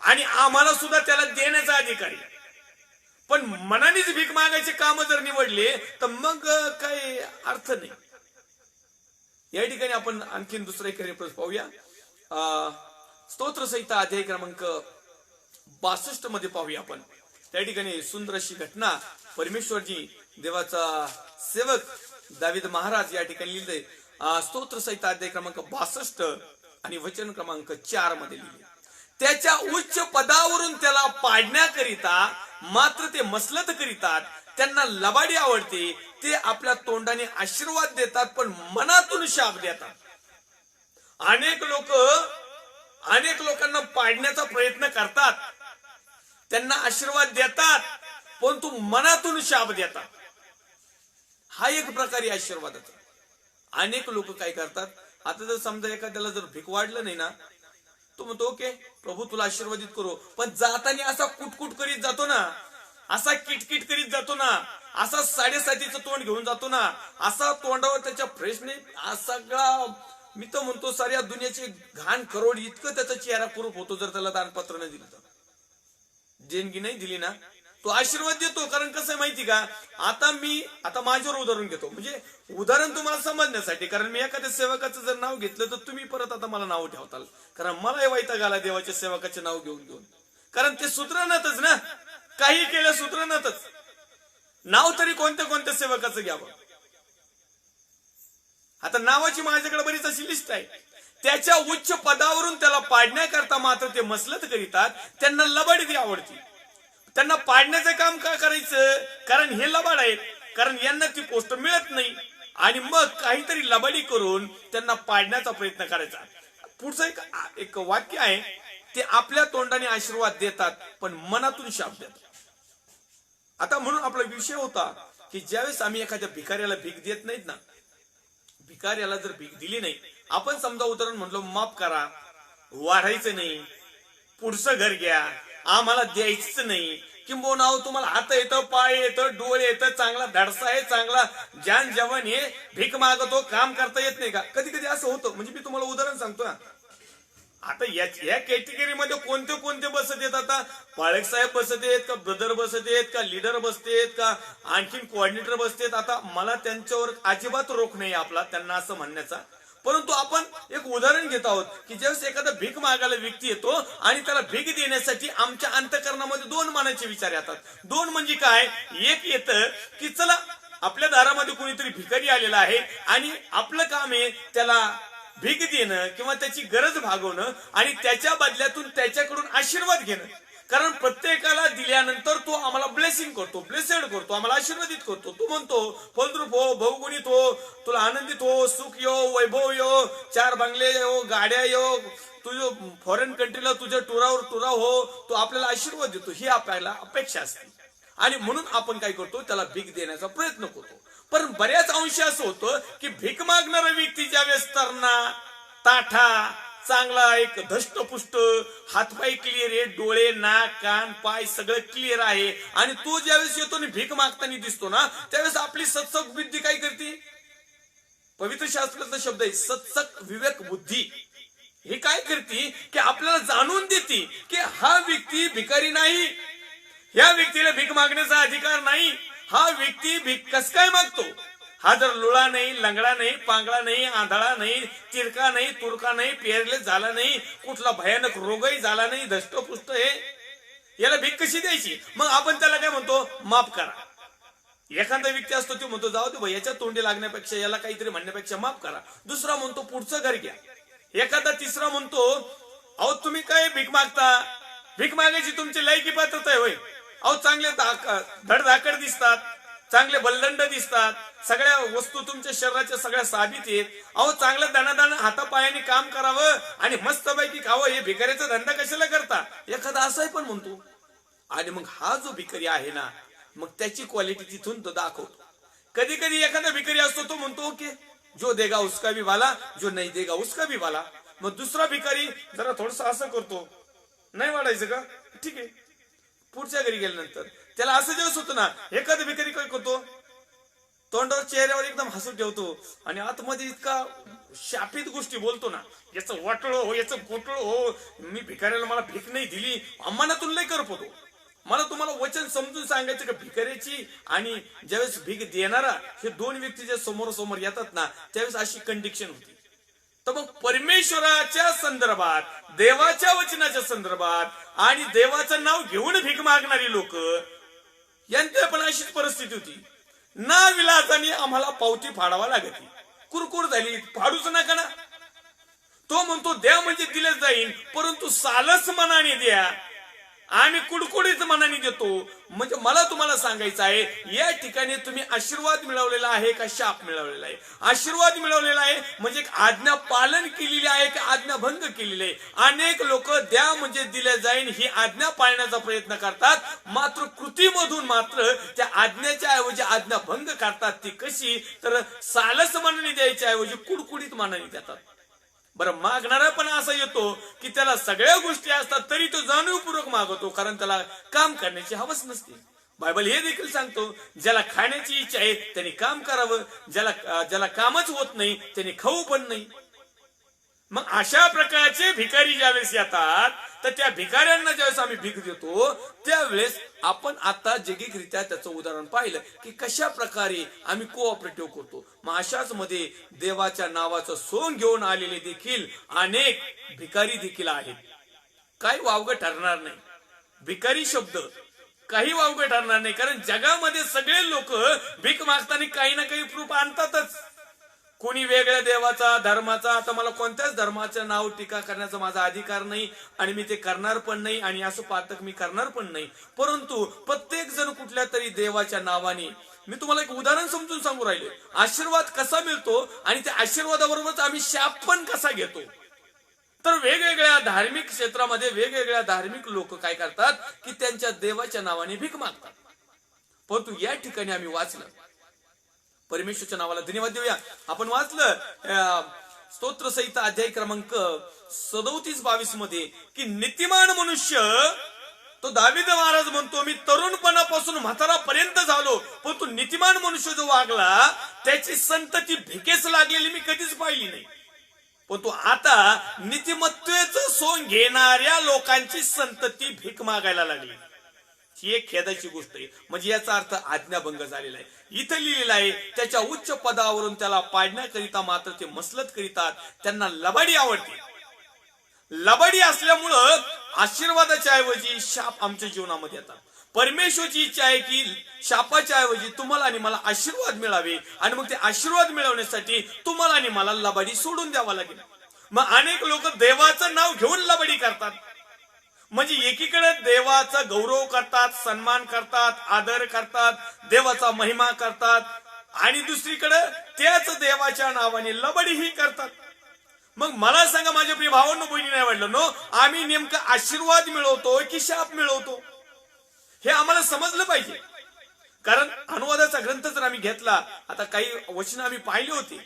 आणि आम्हाला सुद्धा त्याला देण्याचा अधिकार आहे. पण मनानेच भीक मागायचे काम जर निवडले तर मग काही अर्थ नाही. या ठिकाणी आपण आणखीन दुसरा एक रेफरन्स पाहूया. स्तोत्र संहिता अध्याय क्रमांक 62 मध्ये पाहूया आपण. त्या ठिकाणी सुंदर अशी घटना परमेश्वरजी देवाचा सेवक दावीद महाराज या ठिकाणी लिहिलंय. स्तोत्र संहिता अध्याय क्रमांक 62 आणि वचन क्रमांक 4 मध्ये लिहिले, त्याच्या उच्च पदावरून त्याला पाडण्याकरिता मात्र ते मसलत करीतात, त्यांना लबाडी आवडते, ते आपल्या तोंडाने आशीर्वाद देतात पण मनातून शाप देतात. अनेक लोकांना पाडण्याचा प्रयत्न करतात, त्यांना आशीर्वाद देतात परंतु मनातून शाप देतात. हा एक प्रकार आहे आशीर्वादाचा. अनेक लोक काय करतात, आता जर समजा एखाद्याला जर भीक वाढलं नाही ना, तो म्हणतो ओके प्रभू तुला आशीर्वादित करू, पण जाताना असा कुटकुट करीत जातो ना, असा किटकिट करीत जातो ना, असा 7.5 तोंड घेऊन जातो ना, असा तोंडावर त्याच्या फ्रेशने सगळा, मी तर म्हणतो साऱ्या दुनियाची घाण करोड इतकं त्याचा चेहरा कुरूप होतो जर त्याला दानपत्र नाही दिलं तर. देणगी नाही दिली ना, तो आशीर्वाद देतो. कारण कसं आहे माहिती का, आता माझ्यावर उदाहरण घेतो, म्हणजे उदाहरण तुम्हाला समजण्यासाठी. कारण मी एखाद्या सेवकाचं जर नाव घेतलं तर तुम्ही परत आता मला नाव ठेवताल, कारण मला वैताग आला देवाच्या सेवकाचे नाव घेऊन. कारण ते सुधरणारच ना, काही केलं सुधरणारच. नाव तरी कोणत्या सेवकाचं घ्यावं. आता नावाची माझ्याकडे बरीच अशी लिस्ट आहे. त्याच्या उच्च पदावरून त्याला पाडण्याकरता मात्र ते मसलत करीतात, त्यांना लबाडी आवडते. त्यांना पाडण्याचं काम का करायचं, कारण हे लबाड आहेत, कारण यांना ती पोस्ट मिळत नाही आणि मग काहीतरी लबाडी करून त्यांना पाडण्याचा प्रयत्न करायचा. पुढचं एक वाक्य आहे, ते आपल्या तोंडाने आशीर्वाद देतात पण मनातून शाप देतात. आता म्हणून आपला विषय होता की ज्यावेळेस आम्ही एखाद्या भिकाऱ्याला भीक देत नाहीत ना, भिकाऱ्याला जर भीक दिली नाही, आपण समजा उदाहरण म्हणलो माफ करा, वाढायचं नाही, पुढचं घर घ्या, आम्हाला द्यायच नाही, किंबहुना तुम्हाला हात येतं, पाय येतं, डोळे येतं, चांगला धडसा आहे, चांगला जान जवान आहे, भीक मागतो, काम करता येत नाही का? कधी कधी असं होतं. म्हणजे मी तुम्हाला उदाहरण सांगतो ना, आता या कॅटेगरीमध्ये कोणते बसत आहेत. आता पाळक साहेब बसत आहेत का, ब्रदर बसत आहेत का, लीडर बसतेत का, आणखीन कोऑर्डिनेटर बसतेत. आता मला त्यांच्यावर अजिबात रोख नाही आपला त्यांना असं म्हणण्याचा, परंतु आपण एक उदाहरण घेत आहोत की ज्यावेळेस एखादा भीक मागायला व्यक्ती येतो आणि त्याला भीक देण्यासाठी आमच्या अंतःकरणामध्ये 2 मनाचे विचार येतात. 2 म्हणजे काय, एक येतं की चला आपल्या दारामध्ये कोणीतरी भिकारी आलेला आहे आणि आपलं काम आहे त्याला भीक देणं किंवा त्याची गरज भागवणं आणि त्याच्या बदल्यातून त्याच्याकडून आशीर्वाद घेणं. कारण प्रत्येकाला दिल्यानंतर तो आम्हाला ब्लेसिंग करतो, ब्लेसेड करतो, आम्हाला आशीर्वादित करतो. तो म्हणतो फलद्रूप हो, बहुगुणित हो, तुला आनंदित हो, सुख यो, वैभव यो, 4 बंगले यो, गाड्या यो, तुझं फॉरेन कंट्रीला तुझ्या टुरा हो, तो आपल्याला आशीर्वाद देतो, ही आपल्याला अपेक्षा असते. आणि म्हणून आपण काय करतो, त्याला भीक देण्याचा प्रयत्न करतो. पण बऱ्याच अंशी असं होतं की भीक मागणारा व्यक्ती ज्यावेळेस तरणा, ताठा, चांगला एक धष्टपुष्ट, हातपाय क्लिअर आहे, डोळे, नाक, कान, पाय सगळं क्लिअर आहे, आणि तो ज्यावेळेस येतो आणि भीक मागताना दिसतो ना, त्यावेळेस आपली सत्सक बुद्धी काय करते? पवित्र शास्त्रातला शब्द आहे सत्सक विवेक बुद्धी. हे काय करते की आपल्याला जाणून देते की हा व्यक्ती भिकारी नाही, या व्यक्तीला भीक मागण्याचा अधिकार नाही. हा व्यक्ती भीक कस काय मागतो? हा जर लुळा नाही, लंगडा नाही, पांगळा नाही, आंधळा नाही, तिरका नाही, तुरका नाही, पेरले झाला नाही, कुठला भयानक रोगही झाला नाही, धष्टपुष्ट आहे, याला भीक कशी द्यायची? मग आपण त्याला काय म्हणतो? माफ करा. एखादा व्यक्ती असतो तो म्हणतो जाऊ दे भाई, याच्या तोंडी लागण्यापेक्षा, याला काहीतरी म्हणण्यापेक्षा माफ करा. दुसरा म्हणतो पुढचं घर घ्या. एखादा तिसरा म्हणतो अहो तुम्ही काय भीक मागता, भीक मागायची तुमची लायकी पात्रता आहे होय? अहो चांगले धडधाकड दिसतात, चांगले बल्लंड दिसतात, सगळ्या वस्तू तुमच्या शरीराच्या सगळ्या साबित आहेत, अहो चांगलं दानादाना हातापायाने काम करावं आणि मस्तपैकी खावं, हे भिकारीचा धंदा कशाला करता? एखादा असाही पण म्हणतो. आणि मग हा जो भिकारी आहे ना, मग त्याची क्वालिटी तिथून तो दाखवतो. कधी कधी एखादा भिकारी असतो तो म्हणतो की जो देगा उसका भी वाला, जो नहीं देगा उसका भी वाला. मग दुसरा भिकारी जरा थोडस असं करतो, नाही वाढायचं का, ठीक आहे. पुढच्या घरी गेल्यानंतर त्याला असं जेव्हा होतं ना, एखादा भिकारी काय करतो, तोंडावर चेहऱ्यावर एकदम हसू ठेवतो आणि आतमध्ये इतका शापित गोष्टी बोलतो ना, याचं वाटळ हो, याचं गोटळ हो, मी भिकाऱ्याला मला भीक नाही दिली, अम्मानातून लय करपतो. मला तुम्हाला वचन समजून सांगायचं का भिकाऱ्याची आणि ज्यावेळेस भीक देणारा, हे दोन व्यक्ती जे समोर येतात ना, त्यावेळेस अशी कंडिशन होती. तर मग परमेश्वराच्या संदर्भात, देवाच्या वचनाच्या संदर्भात आणि देवाचं नाव घेऊन भीक मागणारी लोक, यांच्या पण अशीच परिस्थिती होती. ना विलासाने आम्हाला पावती फाडावा लागते. कुरकुर झाली, फाडूच नका ना. तो म्हणतो द्या म्हणजे दिलं जाईल, परंतु सालस मनाने द्या, आम्ही कुडकुडीत मनाने देतो. म्हणजे मला तुम्हाला सांगायचं आहे, या ठिकाणी तुम्ही आशीर्वाद मिळवलेला आहे का शाप मिळवलेला आहे? आशीर्वाद मिळवलेला आहे म्हणजे एक आज्ञा पालन केलेली आहे की आज्ञा भंग केलेली आहे? अनेक लोक द्या म्हणजे दिले जाईल ही आज्ञा पाळण्याचा प्रयत्न करतात, मात्र कृतीमधून मात्र त्या आज्ञेच्या ऐवजी आज्ञा भंग करतात. ती कशी? तर सालस मनाने द्यायच्या ऐवजी कुडकुडीत मनाने देतात. बरं, मागणारा पण असा येतो की त्याला सगळ्या गोष्टी असतात तरी तो जाणीवपूर्वक मागवतो, कारण त्याला काम करण्याची हवस नसते. बायबल हे देखील सांगतो, ज्याला खाण्याची इच्छा आहे त्यांनी काम करावं, ज्याला कामच होत नाही त्यांनी खाऊ पण नाही. मग अशा प्रकारचे भिकारी ज्यावेळेस येतात, तर त्या भिकाऱ्यांना ज्यावेळेस आम्ही भीक देतो, त्यावेळेस आपण आता जैगिकरित्या त्याचं उदाहरण पाहिलं की कशा प्रकारे आम्ही कोऑपरेटिव्ह करतो. मग अशाच मध्ये देवाच्या नावाचं सोंग घेऊन आलेले देखील अनेक भिकारी देखील आहेत. काही वावगं ठरणार नाही. भिकारी शब्द काही वावगं ठरणार नाही, कारण जगामध्ये सगळे लोक भीक मागताना काही ना काही प्रूफ आणतातच. कोणी वेगळ्या देवाचा, धर्माचा, आता मला कोणत्याच धर्माचं नाव टीका करण्याचा माझा अधिकार नाही आणि मी ते करणार पण नाही, आणि असं पातक मी करणार पण नाही. परंतु प्रत्येक जण कुठल्या तरी देवाच्या नावाने, मी तुम्हाला एक उदाहरण समजून सांगू राहिले, आशीर्वाद कसा मिळतो आणि त्या आशीर्वादाबरोबरच आम्ही शाप पण कसा घेतो. तर वेगवेगळ्या धार्मिक क्षेत्रामध्ये वेगवेगळ्या धार्मिक लोक काय करतात की त्यांच्या देवाच्या नावाने भीक मागतात. परंतु या ठिकाणी आम्ही वाचलं, परमेश्वरच्या नावाला धन्यवाद देऊया. आपण वाचलं स्तोत्र संहिता अध्याय क्रमांक 37-22 मध्ये की नीतिमान मनुष्य, तो दावीद महाराज म्हणतो, मी तरुणपणापासून म्हातारापर्यंत झालो, पण तो नीतिमान मनुष्य जो वागला त्याची संतती भिकेस लागलेली मी कधीच पाहिली नाही. पण तो आता नीतिमत्तेचं सोंग घेणाऱ्या लोकांची संतती भीक मागायला लागली. ही एक खेदाची गोष्ट आहे. म्हणजे याचा अर्थ आज्ञाभंग झालेला आहे. इथं लिहिलेलं आहे त्याच्या उच्च पदावरून त्याला पाडण्याकरिता मात्र ते मसलत करीतात. त्यांना लबाडी आवडते. लबाडी असल्यामुळं आशीर्वादाच्या ऐवजी शाप आमच्या जीवनामध्ये येतात. परमेश्वरची इच्छा आहे की शापाच्या ऐवजी तुम्हाला आणि मला आशीर्वाद मिळावे, आणि मग ते आशीर्वाद मिळवण्यासाठी तुम्हाला आणि मला लबाडी सोडून द्यावा लागेल. मग अनेक लोक देवाचं नाव घेऊन लबाडी करतात. म्हणजे एकीकडे देवाचा गौरव करतात, सन्मान करतात, आदर करतात, देवाचा महिमा करतात, आणि दुसरीकडे त्याच देवाच्या नावाने लबाडीही करतात. मग मला सांगा माझ्या प्रिय भावांनो बहिणी नाही वाटलं नो, आम्ही नेमका आशीर्वाद मिळवतो की शाप मिळवतो हे आम्हाला समजलं पाहिजे. कारण अनुवादाचा ग्रंथ जर आम्ही घेतला, आता काही वचनं आम्ही पाहिली होती,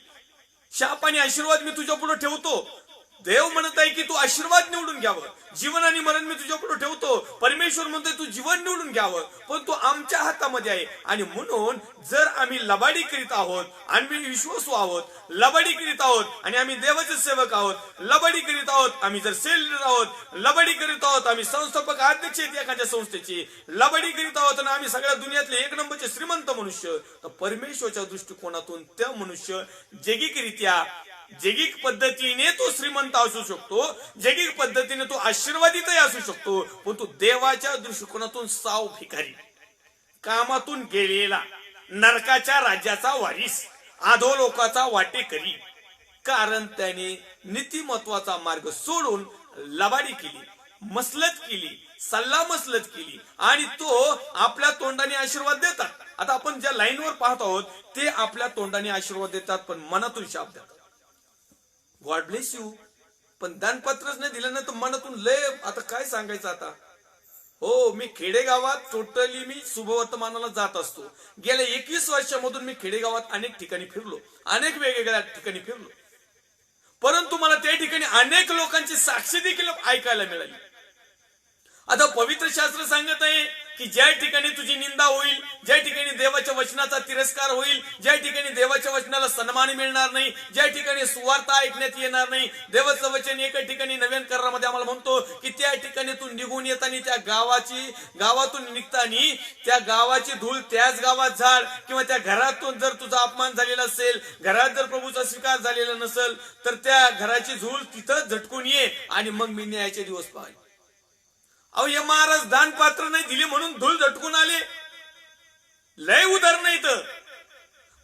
शाप आणि आशीर्वाद मी तुझ्या पुढे ठेवतो. देव म्हणत आहे की तू आशीर्वाद निवडून घ्यावं, जीवन आणि मरण मी तुझ्या पुढे ठेवतो. परमेश्वर म्हणतोय तू जीवन निवडून घ्यावं, पण तू आमच्या हातामध्ये आहे. आणि म्हणून जर आम्ही लबाडी करीत आहोत, आम्ही विश्वासू आहोत, लबाडी करीत आहोत आणि आम्ही देवाचे सेवक आहोत, लबाडी करीत आहोत, आम्ही जर सेल लीडर आहोत, लबाडी करीत आहोत, आम्ही संस्थापक अध्यक्ष आहेत एखाद्या संस्थेची, लबाडी करीत आहोत आणि आम्ही सगळ्या दुनियातले एक नंबरचे श्रीमंत मनुष्य, तर परमेश्वरच्या दृष्टिकोनातून त्या मनुष्य जैगिक पद्धतीने तो श्रीमंत असू शकतो, जैगिक पद्धतीने तो आशीर्वादितही असू शकतो, पण तो देवाच्या दृष्टिकोनातून साव भिकारी, कामातून गेलेला, नरकाच्या राज्याचा वारीस, अधोलोकाचा वाटेकरी. कारण त्याने नीतिमत्वाचा मार्ग सोडून लबाडी केली, मसलत केली, सल्ला मसलत केली आणि तो आपल्या तोंडाने आशीर्वाद देतात. आता आपण ज्या लाईनवर पाहत आहोत ते आपल्या तोंडाने आशीर्वाद देतात पण मनातून शाप देतात. गॉड ब्लेस यू, पण दानपत्रच नाही दिलं ना तर मनातून लय, आता काय सांगायचं आता. हो, मी खेडेगावात टोटली मी शुभवर्तमानाला जात असतो. गेल्या 21 वर्षामधून मी खेडेगावात अनेक ठिकाणी फिरलो, अनेक वेगवेगळ्या ठिकाणी फिरलो, परंतु मला त्या ठिकाणी अनेक लोकांची साक्षी देखील ऐकायला मिळाली. आता पवित्र शास्त्र सांगत आहे की ज्या ठिकाणी तुझी निंदा होईल, ज्या ठिकाणी देवाच्या वचनाचा तिरस्कार होईल, ज्या ठिकाणी देवाच्या वचनाला सन्मान मिळणार नाही, ज्या ठिकाणी सुवार्थ ऐकण्यात येणार नाही, देवाचं वचन एका ठिकाणी नवीन करारामध्ये आम्हाला म्हणतो की त्या ठिकाणी तू निघून येताना त्या गावातून निघताना त्या गावाची धूळ त्याच गावात झाड, किंवा त्या घरातून जर तुझा अपमान झालेला असेल, घरात जर प्रभूचा स्वीकार झालेला नसेल तर त्या घराची धूळ तिथं झटकून ये आणि मग मी न्यायाचे दिवस पाहिजे. अहो, हे महाराज दान पात्र नाही दिले म्हणून धूळ झटकून आले, लय उदाहरण इथं.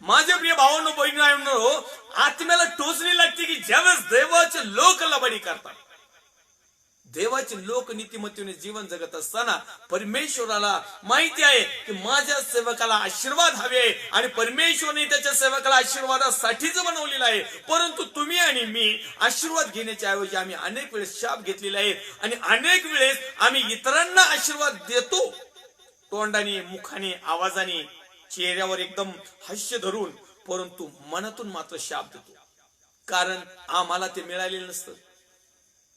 माझ्या प्रिय भावांनो बहिणींनो, आत्म्याला टोचणी लागते की ज्यावेळेस देवाचे लोक लबाडी करतात, देवाचे लोक नीतिमत्तेने जीवन जगत असताना परमेश्वराला माहिती आहे की माझ्या सेवकाला आशीर्वाद हवे आणि परमेश्वरने त्याच्या सेवकाला आशीर्वादासाठीच बनवलेला आहे. परंतु तुम्ही आणि मी आशीर्वाद घेण्याच्या ऐवजी आम्ही अनेक वेळेस शाप घेतलेले आहेत आणि अनेक वेळेस आम्ही इतरांना आशीर्वाद देतो, तोंडाने, मुखाने, आवाजाने, चेहऱ्यावर एकदम हास्य धरून, परंतु मनातून मात्र शाप देतो. कारण आम्हाला ते मिळालेलं नसतं.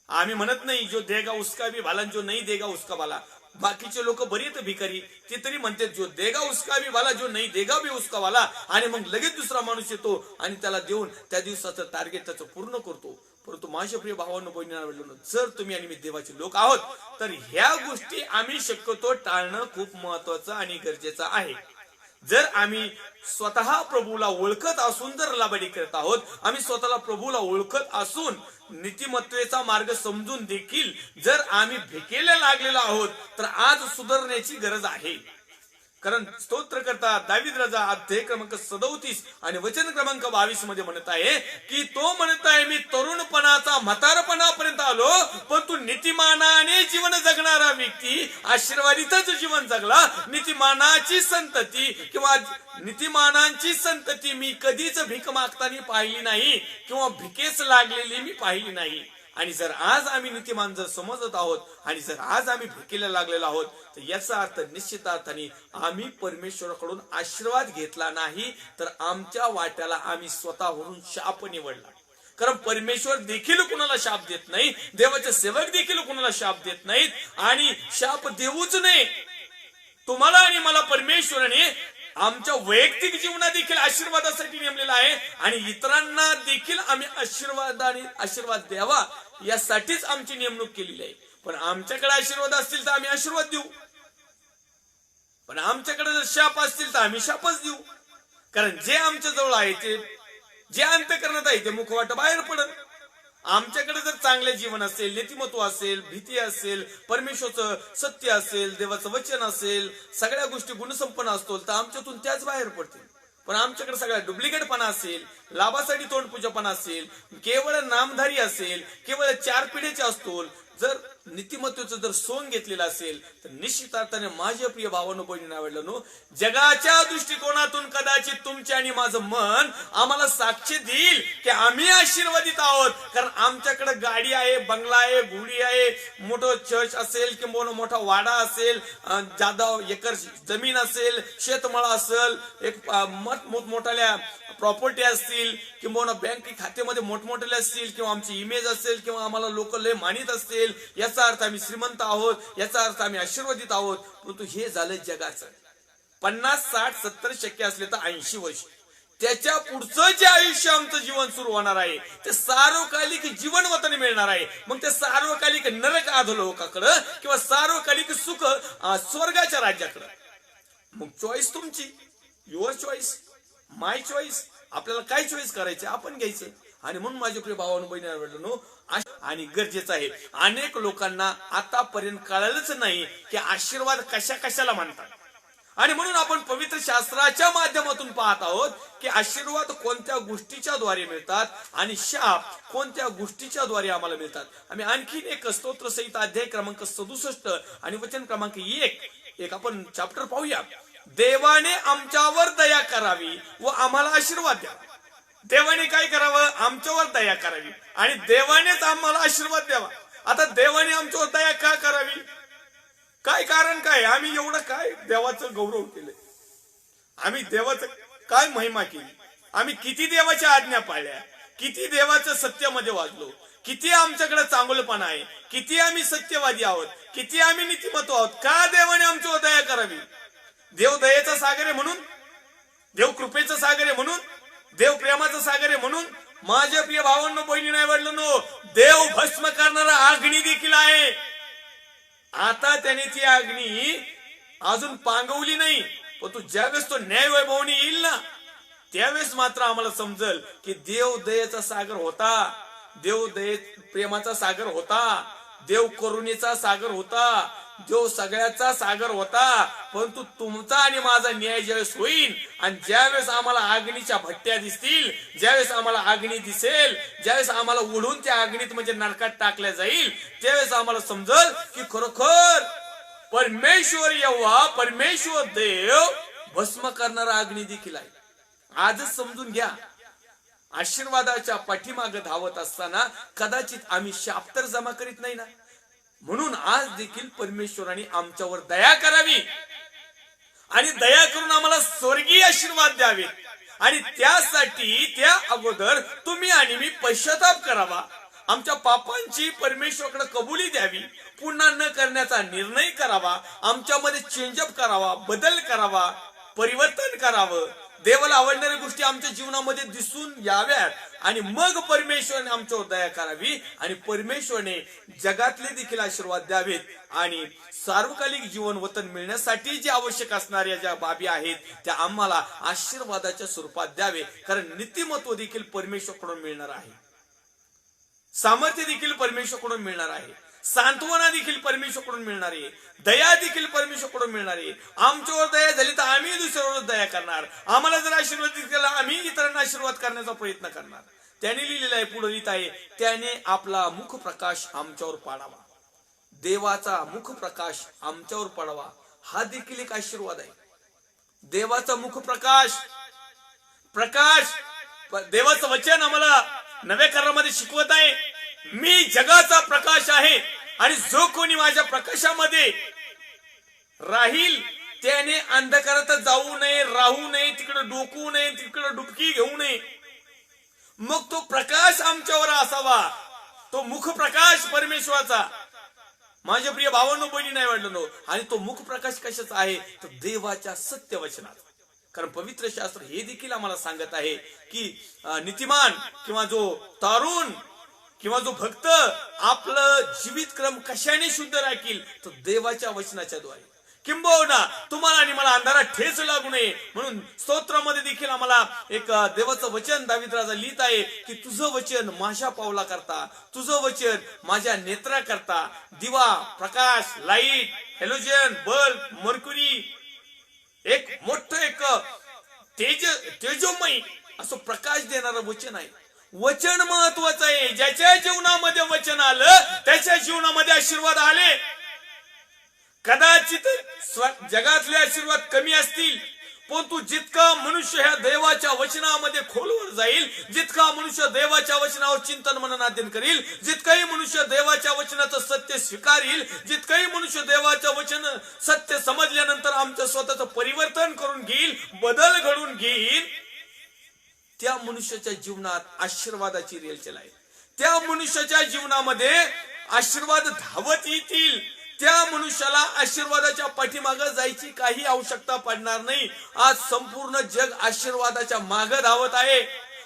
आम्ही म्हणत नाही जो देगा उसका भी भाला, जो नाही देगा उसका भाला. बाकीचे लोक बरी आहेत भिकारी, ते तरी म्हणतात जो देगा उसका भी भाला, जो नाही देगा भी उसका भाला. आणि मग लगेच दुसरा माणूस येतो आणि त्याला देऊन त्या दिवसाचं टार्गेट त्याचं पूर्ण करतो. परंतु माझ्या प्रिय भावांनो बहिणींनो, जर तुम्ही आणि मी देवाचे लोक आहोत तर ह्या गोष्टी आम्ही शक्यतो टाळणं खूप महत्वाचं आणि गरजेचं आहे. जर आम्ही स्वतः प्रभूला ओळखत असून जर लबाडी करत आहोत, आम्ही स्वतःला प्रभूला ओळखत असून नीतिमत्तेचा मार्ग समजून देखील जर आम्ही भिकेला लागलेलो आहोत तर आज सुधारण्याची गरज आहे. कारण स्तोत्रकर्ता दावीद राजा अध्याय क्रमांक 37 आणि वचन क्रमांक 22 मध्ये म्हणत आहे की तो म्हणत आहे, मी तरुणपणाचा म्हातारपणापर्यंत आलो, पण तू नीतिमानाने जीवन जगणारा व्यक्ती आशीर्वादितच जीवन जगला. नीतिमानाची संतती किंवा नीतिमानांची संतती मी कधीच भीक मागताना पाहिली नाही किंवा भिकेस लागलेली मी पाहिली नाही. आणि जर आज आम्ही नीतिमान जर समजत आहोत आणि जर आज आम्ही भिकेला लागलेलो आहोत तर याचा अर्थ निश्चित अर्थाने आम्ही परमेश्वराकडून आशीर्वाद घेतला नाही, तर आमच्या वाट्याला आम्ही स्वतःवरून शाप निवडला. कारण परमेश्वर देखील कुणाला शाप देत नाही, देवाचे सेवक देखील कुणाला शाप देत नाहीत आणि शाप देऊच नये. तुम्हाला आणि मला परमेश्वराने आमच्या वैयक्तिक जीवनात देखील आशीर्वादासाठी नेमलेला आहे आणि इतरांना देखील आम्ही आशीर्वाद द्यावा यासाठीच आमची नेमणूक केलेली आहे. पण आमच्याकडे आशीर्वाद असतील तर आम्ही आशीर्वाद देऊ, पण आमच्याकडे जर शाप असतील तर आम्ही शापच देऊ. कारण जे आमच्या जवळ आहे, ते जे अंतःकरणात आहे ते मुखवाट बाहेर पडत. आमच्याकडे जर चांगले जीवन असेल, नीतिमत्व असेल, भीती असेल, परमेश्वरचं सत्य असेल, देवाचं वचन असेल, सगळ्या गोष्टी गुणसंपन्न असतो तर आमच्यातून त्याच बाहेर पडतील. पण आमच्याकडे सगळा डुप्लिकेटपणा असेल, लाभासाठी तोंडपूजापणा असेल, केवळ नामधारी असेल, केवळ 4 पिढीचे असतो, जर नीतिमत्वाचं जर सोंग घेतलेलं असेल तर निश्चित अर्थाने माझ्या प्रिय भावांनो बहिणींनो आवडलं जगाच्या दृष्टिकोनातून कदाचित तुमचे आणि माझं मन आम्हाला साक्ष देईल की आम्ही आशीर्वादित आहोत, कारण आमच्याकडे गाडी आहे, बंगला आहे, घोडी आहे, मोठं चर्च असेल किंवा मोठा वाडा असेल, जादा एकर जमीन असेल, शेतमाळा असेल, एक मोठमोठ्या प्रॉपर्टी असतील किंवा बँक खात्यामध्ये मोठमोठे असतील किंवा आमची इमेज असेल किंवा आम्हाला लोक लय मानित असतील, याचा अर्थ आम्ही श्रीमंत आहोत, याचा अर्थ आम्ही आशीर्वादित आहोत. परंतु हे झालं जगाचं. 50, 60, 70 शक्य असले तर 80 वर्ष त्याच्या पुढचं जे आयुष्य आमचं जीवन सुरू होणार आहे ते सार्वकालिक जीवनवतने मिळणार आहे. मग ते सार्वकालिक नरक अधोलोकाकडं किंवा सार्वकालिक सुख स्वर्गाच्या राज्याकडं. मग चॉईस तुमची, युअर चॉईस, माय चॉईस. आपल्याला काय चॉईस करायचे आपण घ्यायचं. आणि म्हणून माझे प्रिय भावांनो बहिणींनो आणि गरजेचं आहे, अनेक लोकांना आतापर्यंत कळलंच नाही की आशीर्वाद कशाला म्हणतात. आणि म्हणून आपण पवित्र शास्त्राच्या माध्यमातून पाहत आहोत की आशीर्वाद कोणत्या गोष्टीच्या द्वारे मिळतात आणि शाप कोणत्या गोष्टीच्या द्वारे आम्हाला मिळतात. आम्ही आणखीन एक स्तोत्र संहिता अध्याय क्रमांक 67 आणि वचन क्रमांक 1 आपण चॅप्टर पाहूया. देवाने आमच्यावर दया करावी व आम्हाला आशीर्वाद द्यावा. देवाने काय करावं? आमच्यावर दया करावी आणि देवानेच आम्हाला आशीर्वाद द्यावा. आता देवाने आमच्यावर दया का करावी? काय कारण काय? आम्ही एवढं काय देवाचं गौरव केलं, आम्ही देवाचं काय महिमा केली, आम्ही किती देवाच्या आज्ञा पाळल्या, किती देवाचं सत्यामध्ये वागलो, किती आमच्याकडे चांगलपणा आहे, किती आम्ही सत्यवादी आहोत, किती आम्ही नीतिमत्व आहोत. का देवाने आमच्यावर दया करावी? देव दयेचा सागर आहे म्हणून, देव कृपेचा सागर आहे म्हणून, देव प्रेमाचा सागर आहे म्हणून. माझ्या प्रिय भावांनो बहिणींनो आवडलं देव भस्म करणारा अग्नी देखील आहे. आता त्याने ती अग्नी अजून पांगवली नाही, पण तू ज्यावेळेस तो न्याय वैभवनी येईल ना त्यावेळेस मात्र आम्हाला समजल की देव दयेचा सागर होता, देव दये प्रेमाचा सागर होता, देव करुणेचा सागर होता, देव सगळ्याचा सागर होता. परंतु तुमचा आणि माझा न्याय ज्यावेळेस होईल आणि ज्यावेळेस आम्हाला अग्नीच्या भट्ट्या दिसतील, ज्यावेळेस आम्हाला अग्नी दिसेल, ज्यावेळेस आम्हाला उडून त्या अग्नीत म्हणजे नरकात टाकल्या जाईल, त्यावेळेस आम्हाला समजल की खरोखर परमेश्वर यहोवा, परमेश्वर देव भस्म करणारा अग्नी देखील आहे. आजच समजून घ्या. आशीर्वादाच्या पाठीमागे धावत असताना कदाचित आम्ही शाप तर जमा करीत नाही ना. म्हणून आज देखील परमेश्वराने आमच्यावर दया करावी आणि दया करून आम्हाला स्वर्गीय आशीर्वाद द्यावे. आणि त्यासाठी त्या अगोदर तुम्ही आणि मी पश्चाताप करावा, आमच्या पापांची परमेश्वराकडे कबुली द्यावी, पुन्हा न करण्याचा निर्णय करावा, आमच्यामध्ये चेंजअप करावा, बदल करावा, परिवर्तन करावं, देवाला आवडणाऱ्या गोष्टी आमच्या जीवनामध्ये दिसून याव्यात. आणि मग परमेश्वराने आमच्यावर दया करावी आणि परमेश्वराने जगातले देखील आशीर्वाद द्यावेत. आणि सार्वकालिक जीवन वतन मिळण्यासाठी जे आवश्यक असणाऱ्या ज्या बाबी आहेत त्या आम्हाला आशीर्वादाच्या स्वरूपात द्यावे, कारण नीतिमत्व देखील परमेश्वराकडून मिळणार आहे, सामर्थ्य देखील परमेश्वराकडून मिळणार आहे, सांत्वना देखील परमेश्वराकडून मिळणार आहे, दया देखील परमेश्वराकडून मिळणार आहे. आमच्यावर दया झाली तर आम्ही दुसऱ्यावर दया करणार. आम्हाला जर आशीर्वाद केला आम्ही इतरांना आशीर्वाद करण्याचा प्रयत्न करणार. त्याने लिहिलेलं आहे, पुढे लिहित आहे, त्याने आपला मुख प्रकाश आमच्यावर पाडावा. देवाचा मुख प्रकाश आमच्यावर पडावा हा देखील एक आशीर्वाद आहे. देवाचा मुख प्रकाश, देवाचं वचन आम्हाला नव्या करारामध्ये शिकवत आहे, मी जगाचा प्रकाश आहे आणि जो कोणी माझ्या प्रकाशामध्ये राहील त्याने अंधकारात जाऊ नये, राहू नये, तिकडे डोकू नये, तिकडे डुबकी घेऊ नये. मग तो प्रकाश आमच्यावर असावा, तो मुख प्रकाश परमेश्वराचा. माझ्या प्रिय भावांनो बहिणी नाही वाटलं. आणि तो मुख प्रकाश कशाचा आहे? तर देवाच्या सत्य वचनाचा. कारण पवित्र शास्त्र हे देखील आम्हाला सांगत आहे की नीतिमान किंवा जो तरुण किंवा जो भक्त आपलं जीवित क्रम कशाने शुद्ध राखील? तर देवाच्या वचनाच्या द्वारे. किंबहुना तुम्हाला आणि मला अंधारात ठेच लागू नये म्हणून स्तोत्रामध्ये देखील आम्हाला एक देवाचं वचन दावीद राजा लिहित आहे की तुझं वचन माझ्या पावला करता, तुझं वचन माझ्या नेत्रा करता दिवा, प्रकाश, लाईट, हॅलोजन, बल्ब, मर्क्युरी, एक मोठं एक तेजोमय असं प्रकाश देणारं वचन आहे. वचन महत्वाचं आहे. ज्याच्या जीवनामध्ये वचन आलं त्याच्या जीवनामध्ये आशीर्वाद आले. कदाचित जगातले आशीर्वाद कमी असतील, पण तू जितका मनुष्य ह्या देवाच्या वचनामध्ये खोलवर जाईल, जितका मनुष्य देवाच्या वचनावर चिंतन मननाध्ययन करील, जितकाही मनुष्य देवाच्या वचनाचं सत्य स्वीकारील, जितकाही मनुष्य देवाचं वचन सत्य समजल्यानंतर आमचं स्वतःचं परिवर्तन करून घेईल, बदल घडून घेईल, त्या मनुष्याच्या जीवनात आशीर्वादाची रेलचेल आहे. त्या मनुष्याच्या जीवनामध्ये आशीर्वाद धावत येतील. त्या मनुष्याला आशीर्वादाच्या पाठीमागे जायची काही आवश्यकता पडणार नाही. आज संपूर्ण जग आशीर्वादाच्या मागे धावत आहे.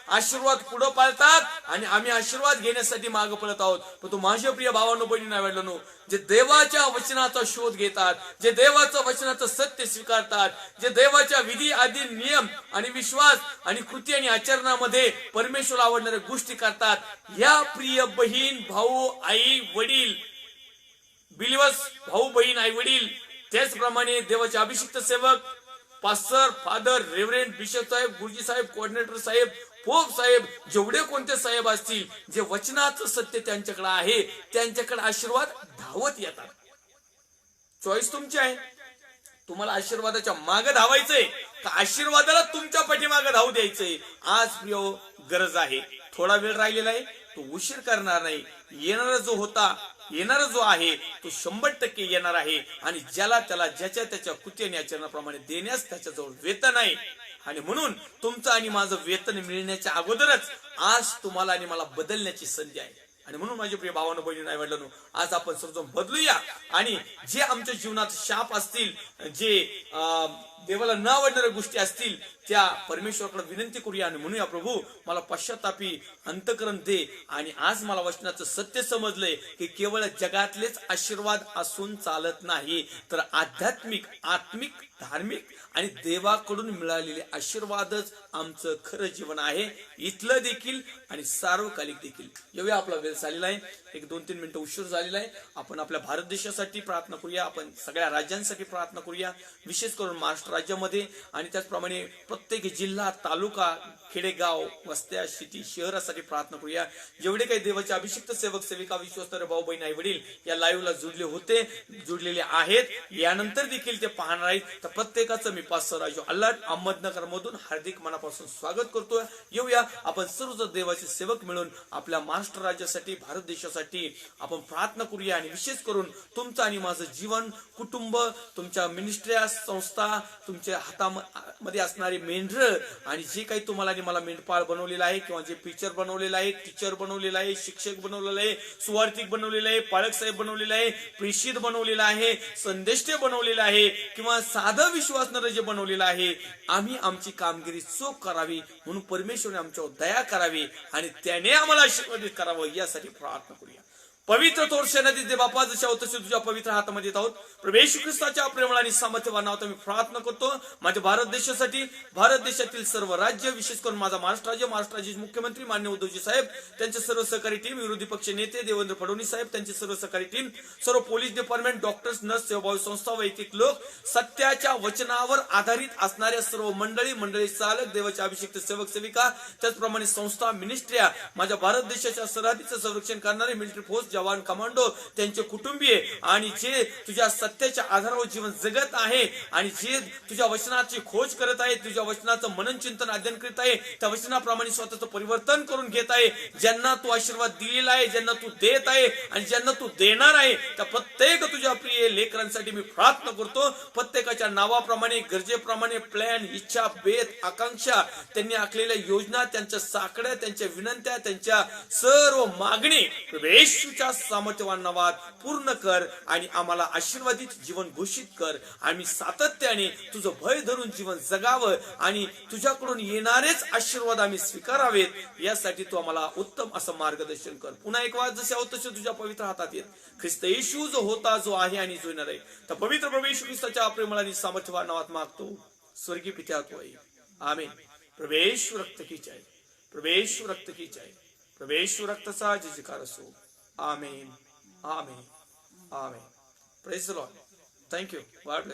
आशीर्वाद पुढे पाळतात आणि आम्ही आशीर्वाद घेण्यासाठी मागे पळत आहोत. पण तो माझ्या प्रिय भावांनो बहिणींनो वडिलांनो, जे देवाच्या वचनाचा शोध घेतात, जे देवाचं वचनाचं सत्य स्वीकारतात, जे देवाच्या विधी आदी नियम आणि विश्वास आणि कृती आणि आचरणामध्ये परमेश्वर आवडणाऱ्या गोष्टी करतात, या प्रिय बहीण, भाऊ, आई, वडील, बिलीवर्स, भाऊ बहीण, आई वडील, त्याचप्रमाणे देवाचे अभिषिक्त सेवक, पास्टर, फादर, रेव्हरेंड, बिशप साहेब, गुरुजी साहेब, कोऑर्डिनेटर साहेब, पोप साहेब, जेवढे कोणते साहेब असतील, जे वचनाचं सत्य त्यांच्याकडे आहे, त्यांच्याकडे आशीर्वाद धावत येतात. चॉईस तुमची आहे. तुम्हाला आशीर्वादाच्या मागे धावायचंय का आशीर्वादाला तुमच्या पाठीमागे धावू द्यायचंय? आज प्रिय गरज आहे. थोडा वेळ राहिलेला आहे, तो उशीर करणार नाही. येणारा जो आहे तो 100% येणार आहे. आणि ज्याला त्याला ज्याच्या त्याच्या कृती आणि आचरणाप्रमाणे देण्यास त्याच्याजवळ वेतन आहे. आणि म्हणून तुमचं आणि माझं वेतन मिळण्याच्या अगोदरच आज तुम्हाला आणि मला बदलण्याची संधी आहे. आणि म्हणून माझे प्रिय भावांनो बहिणींनो वडिलांनो, आज आपण सर्वजण बदलूया आणि जे आमच्या जीवनात शाप असतील, जे देवाला न आवडणाऱ्या गोष्टी असतील, त्या परमेश्वराकडे विनंती करूया आणि म्हणूया, प्रभू मला पश्चातापी अंतकरण दे. आणि आज मला वचनाचं सत्य समजलंय की केवळ जगातलेच आशीर्वाद असून चालत नाही, तर आध्यात्मिक, आत्मिक, धार्मिक आणि देवाकडून मिळालेले आशीर्वादच आमचं खरं जीवन आहे, इथलं देखील आणि सार्वकालिक देखील. येऊया, आपला वेळ झालेला आहे. 1-2-3 मिनिटं उशीर झालेला आहे. आपण आपल्या भारत देशासाठी प्रार्थना करूया. आपण सगळ्या राज्यांसाठी प्रार्थना करूया, विशेष करून महाराष्ट्र राज्यामध्ये आणि त्याचप्रमाणे प्रत्येक जिल्हा, तालुका, खेडेगाव, वस्त्या, सिटी, शहरासाठी प्रार्थना करूया. जेवढे काही देवाचे अभिषिक्त सेवक, सेविका, विश्वासणारे भाऊ बहीण, आई वडील या लाईव्हला जुडलेले आहेत, यानंतर देखील ते पाहणार आहेत, तर प्रत्येकाचं मी पास्टर राजू अल्लाट अहमदनगर मधून हार्दिक मनापासून स्वागत करतोय. येऊया, आपण सर्व देवाचे सेवक मिळून आपल्या महाराष्ट्र राज्यासाठी, भारत देशासाठी आपण प्रार्थना करूया. आणि विशेष करून तुमचं आणि माझं जीवन, कुटुंब, तुमच्या मिनिस्ट्र्या, संस्था, तुमच्या हातामध्ये असणारे मेंढर आणि जे काही तुम्हाला आणि मला मेंढपाळ बनवलेलं आहे, किंवा जे टीचर बनवलेलं आहे, टीचर बनवलेलं आहे, शिक्षक बनवलेलं आहे, सुवार्थिक बनवलेलं आहे, पालक साहेब बनवलेलं आहे, प्रेषित बनवलेलं आहे, संदेष्टे बनवलेलं आहे, किंवा साधं विश्वासणारं जे बनवलेलं आहे, आम्ही आमची कामगिरी चोख करावी म्हणून परमेश्वराने आमच्यावर दया करावी आणि त्याने आम्हाला आशीर्वादित करावं, यासाठी प्रार्थना करूया. पवित्र थोर सेनाधी दे बापा, जशा होत तसे तुझ्या पवित्र हातामध्ये येत आहोत. प्रभू येशू ख्रिस्ताच्या प्रेमळ आणि सामर्थ्यवान नावात मी प्रार्थना करतो माझ्या भारत देशासाठी, भारत देशातील सर्व राज्य, विशेष करून माझा महाराष्ट्र राज्य, महाराष्ट्र राज्याचे मुख्यमंत्री मान्य उद्धवजी साहेब, त्यांचे सर्व सहकारी टीम, विरोधी पक्ष नेते देवेंद्र फडणवीस साहेब, त्यांचे सर्व सहकारी टीम, सर्व पोलीस डिपार्टमेंट, डॉक्टर्स, नर्स, सेवाभावी संस्था, वैयक्तिक लोक, सत्याच्या वचनावर आधारित असणाऱ्या सर्व मंडळी चालक, देवाचे अभिषिक्त सेवक, सेविका, त्याचप्रमाणे संस्था, मिनिस्ट्र्या, माझ्या भारत देशाच्या सरहदीचं संरक्षण करणारे मिलिटरी फोर्स, जवान, कमांडो, त्यांचे कुटुंबीय आणि जे तुझ्या सत्याच्या आधारावर जीवन जगत आहे आणि जे तुझ्या वचनाची खोज करत आहे, तुझ्या वचनाचं मनन चिंतन अध्ययन करीत आहे, त्या वचनाप्रमाणे स्वतःचं परिवर्तन करून घेत आहे, ज्यांना तू आशीर्वाद दिलेला आहे, ज्यांना तू देत आहे आणि ज्यांना तू देणार आहे, त्या प्रत्येक तुझ्या प्रिय लेकरांसाठी मी प्रार्थना करतो. प्रत्येकाच्या नावाप्रमाणे, गरजेप्रमाणे, प्लॅन, इच्छा, बेत, आकांक्षा, त्यांनी आखलेल्या योजना, त्यांच्या साकड्या, त्यांच्या विनंत्या, त्यांच्या सर्व मागणी येशूच्या सामर्थ्यवान नावात पूर्ण कर आणि आम्हाला आशीर्वादित जीवन घोषित कर. आम्ही सातत्याने तुझं भय धरून जीवन जगावं आणि तुझ्याकडून येणारेच आशीर्वाद आम्ही स्वीकारावेत, यासाठी तू आम्हाला उत्तम असं मार्गदर्शन कर. पुन्हा एक वार जसे होत तसे तुझ्या पवित्र हातात येत. ख्रिस्त येशू जो होता, जो आहे आणि जो येणार आहे, तर पवित्र प्रभू येशू ख्रिस्ताच्या प्रेमळ आणि सामर्थ्यवान नावात मागतो, स्वर्गीय पिता तू आहे. आमेन. प्रभू येशू रक्त की जय, प्रभू येशू रक्त की जय, प्रभू येशू रक्ताचा जयकार असो. Amen. Amen. Amen. Praise the Lord. Thank you. God bless.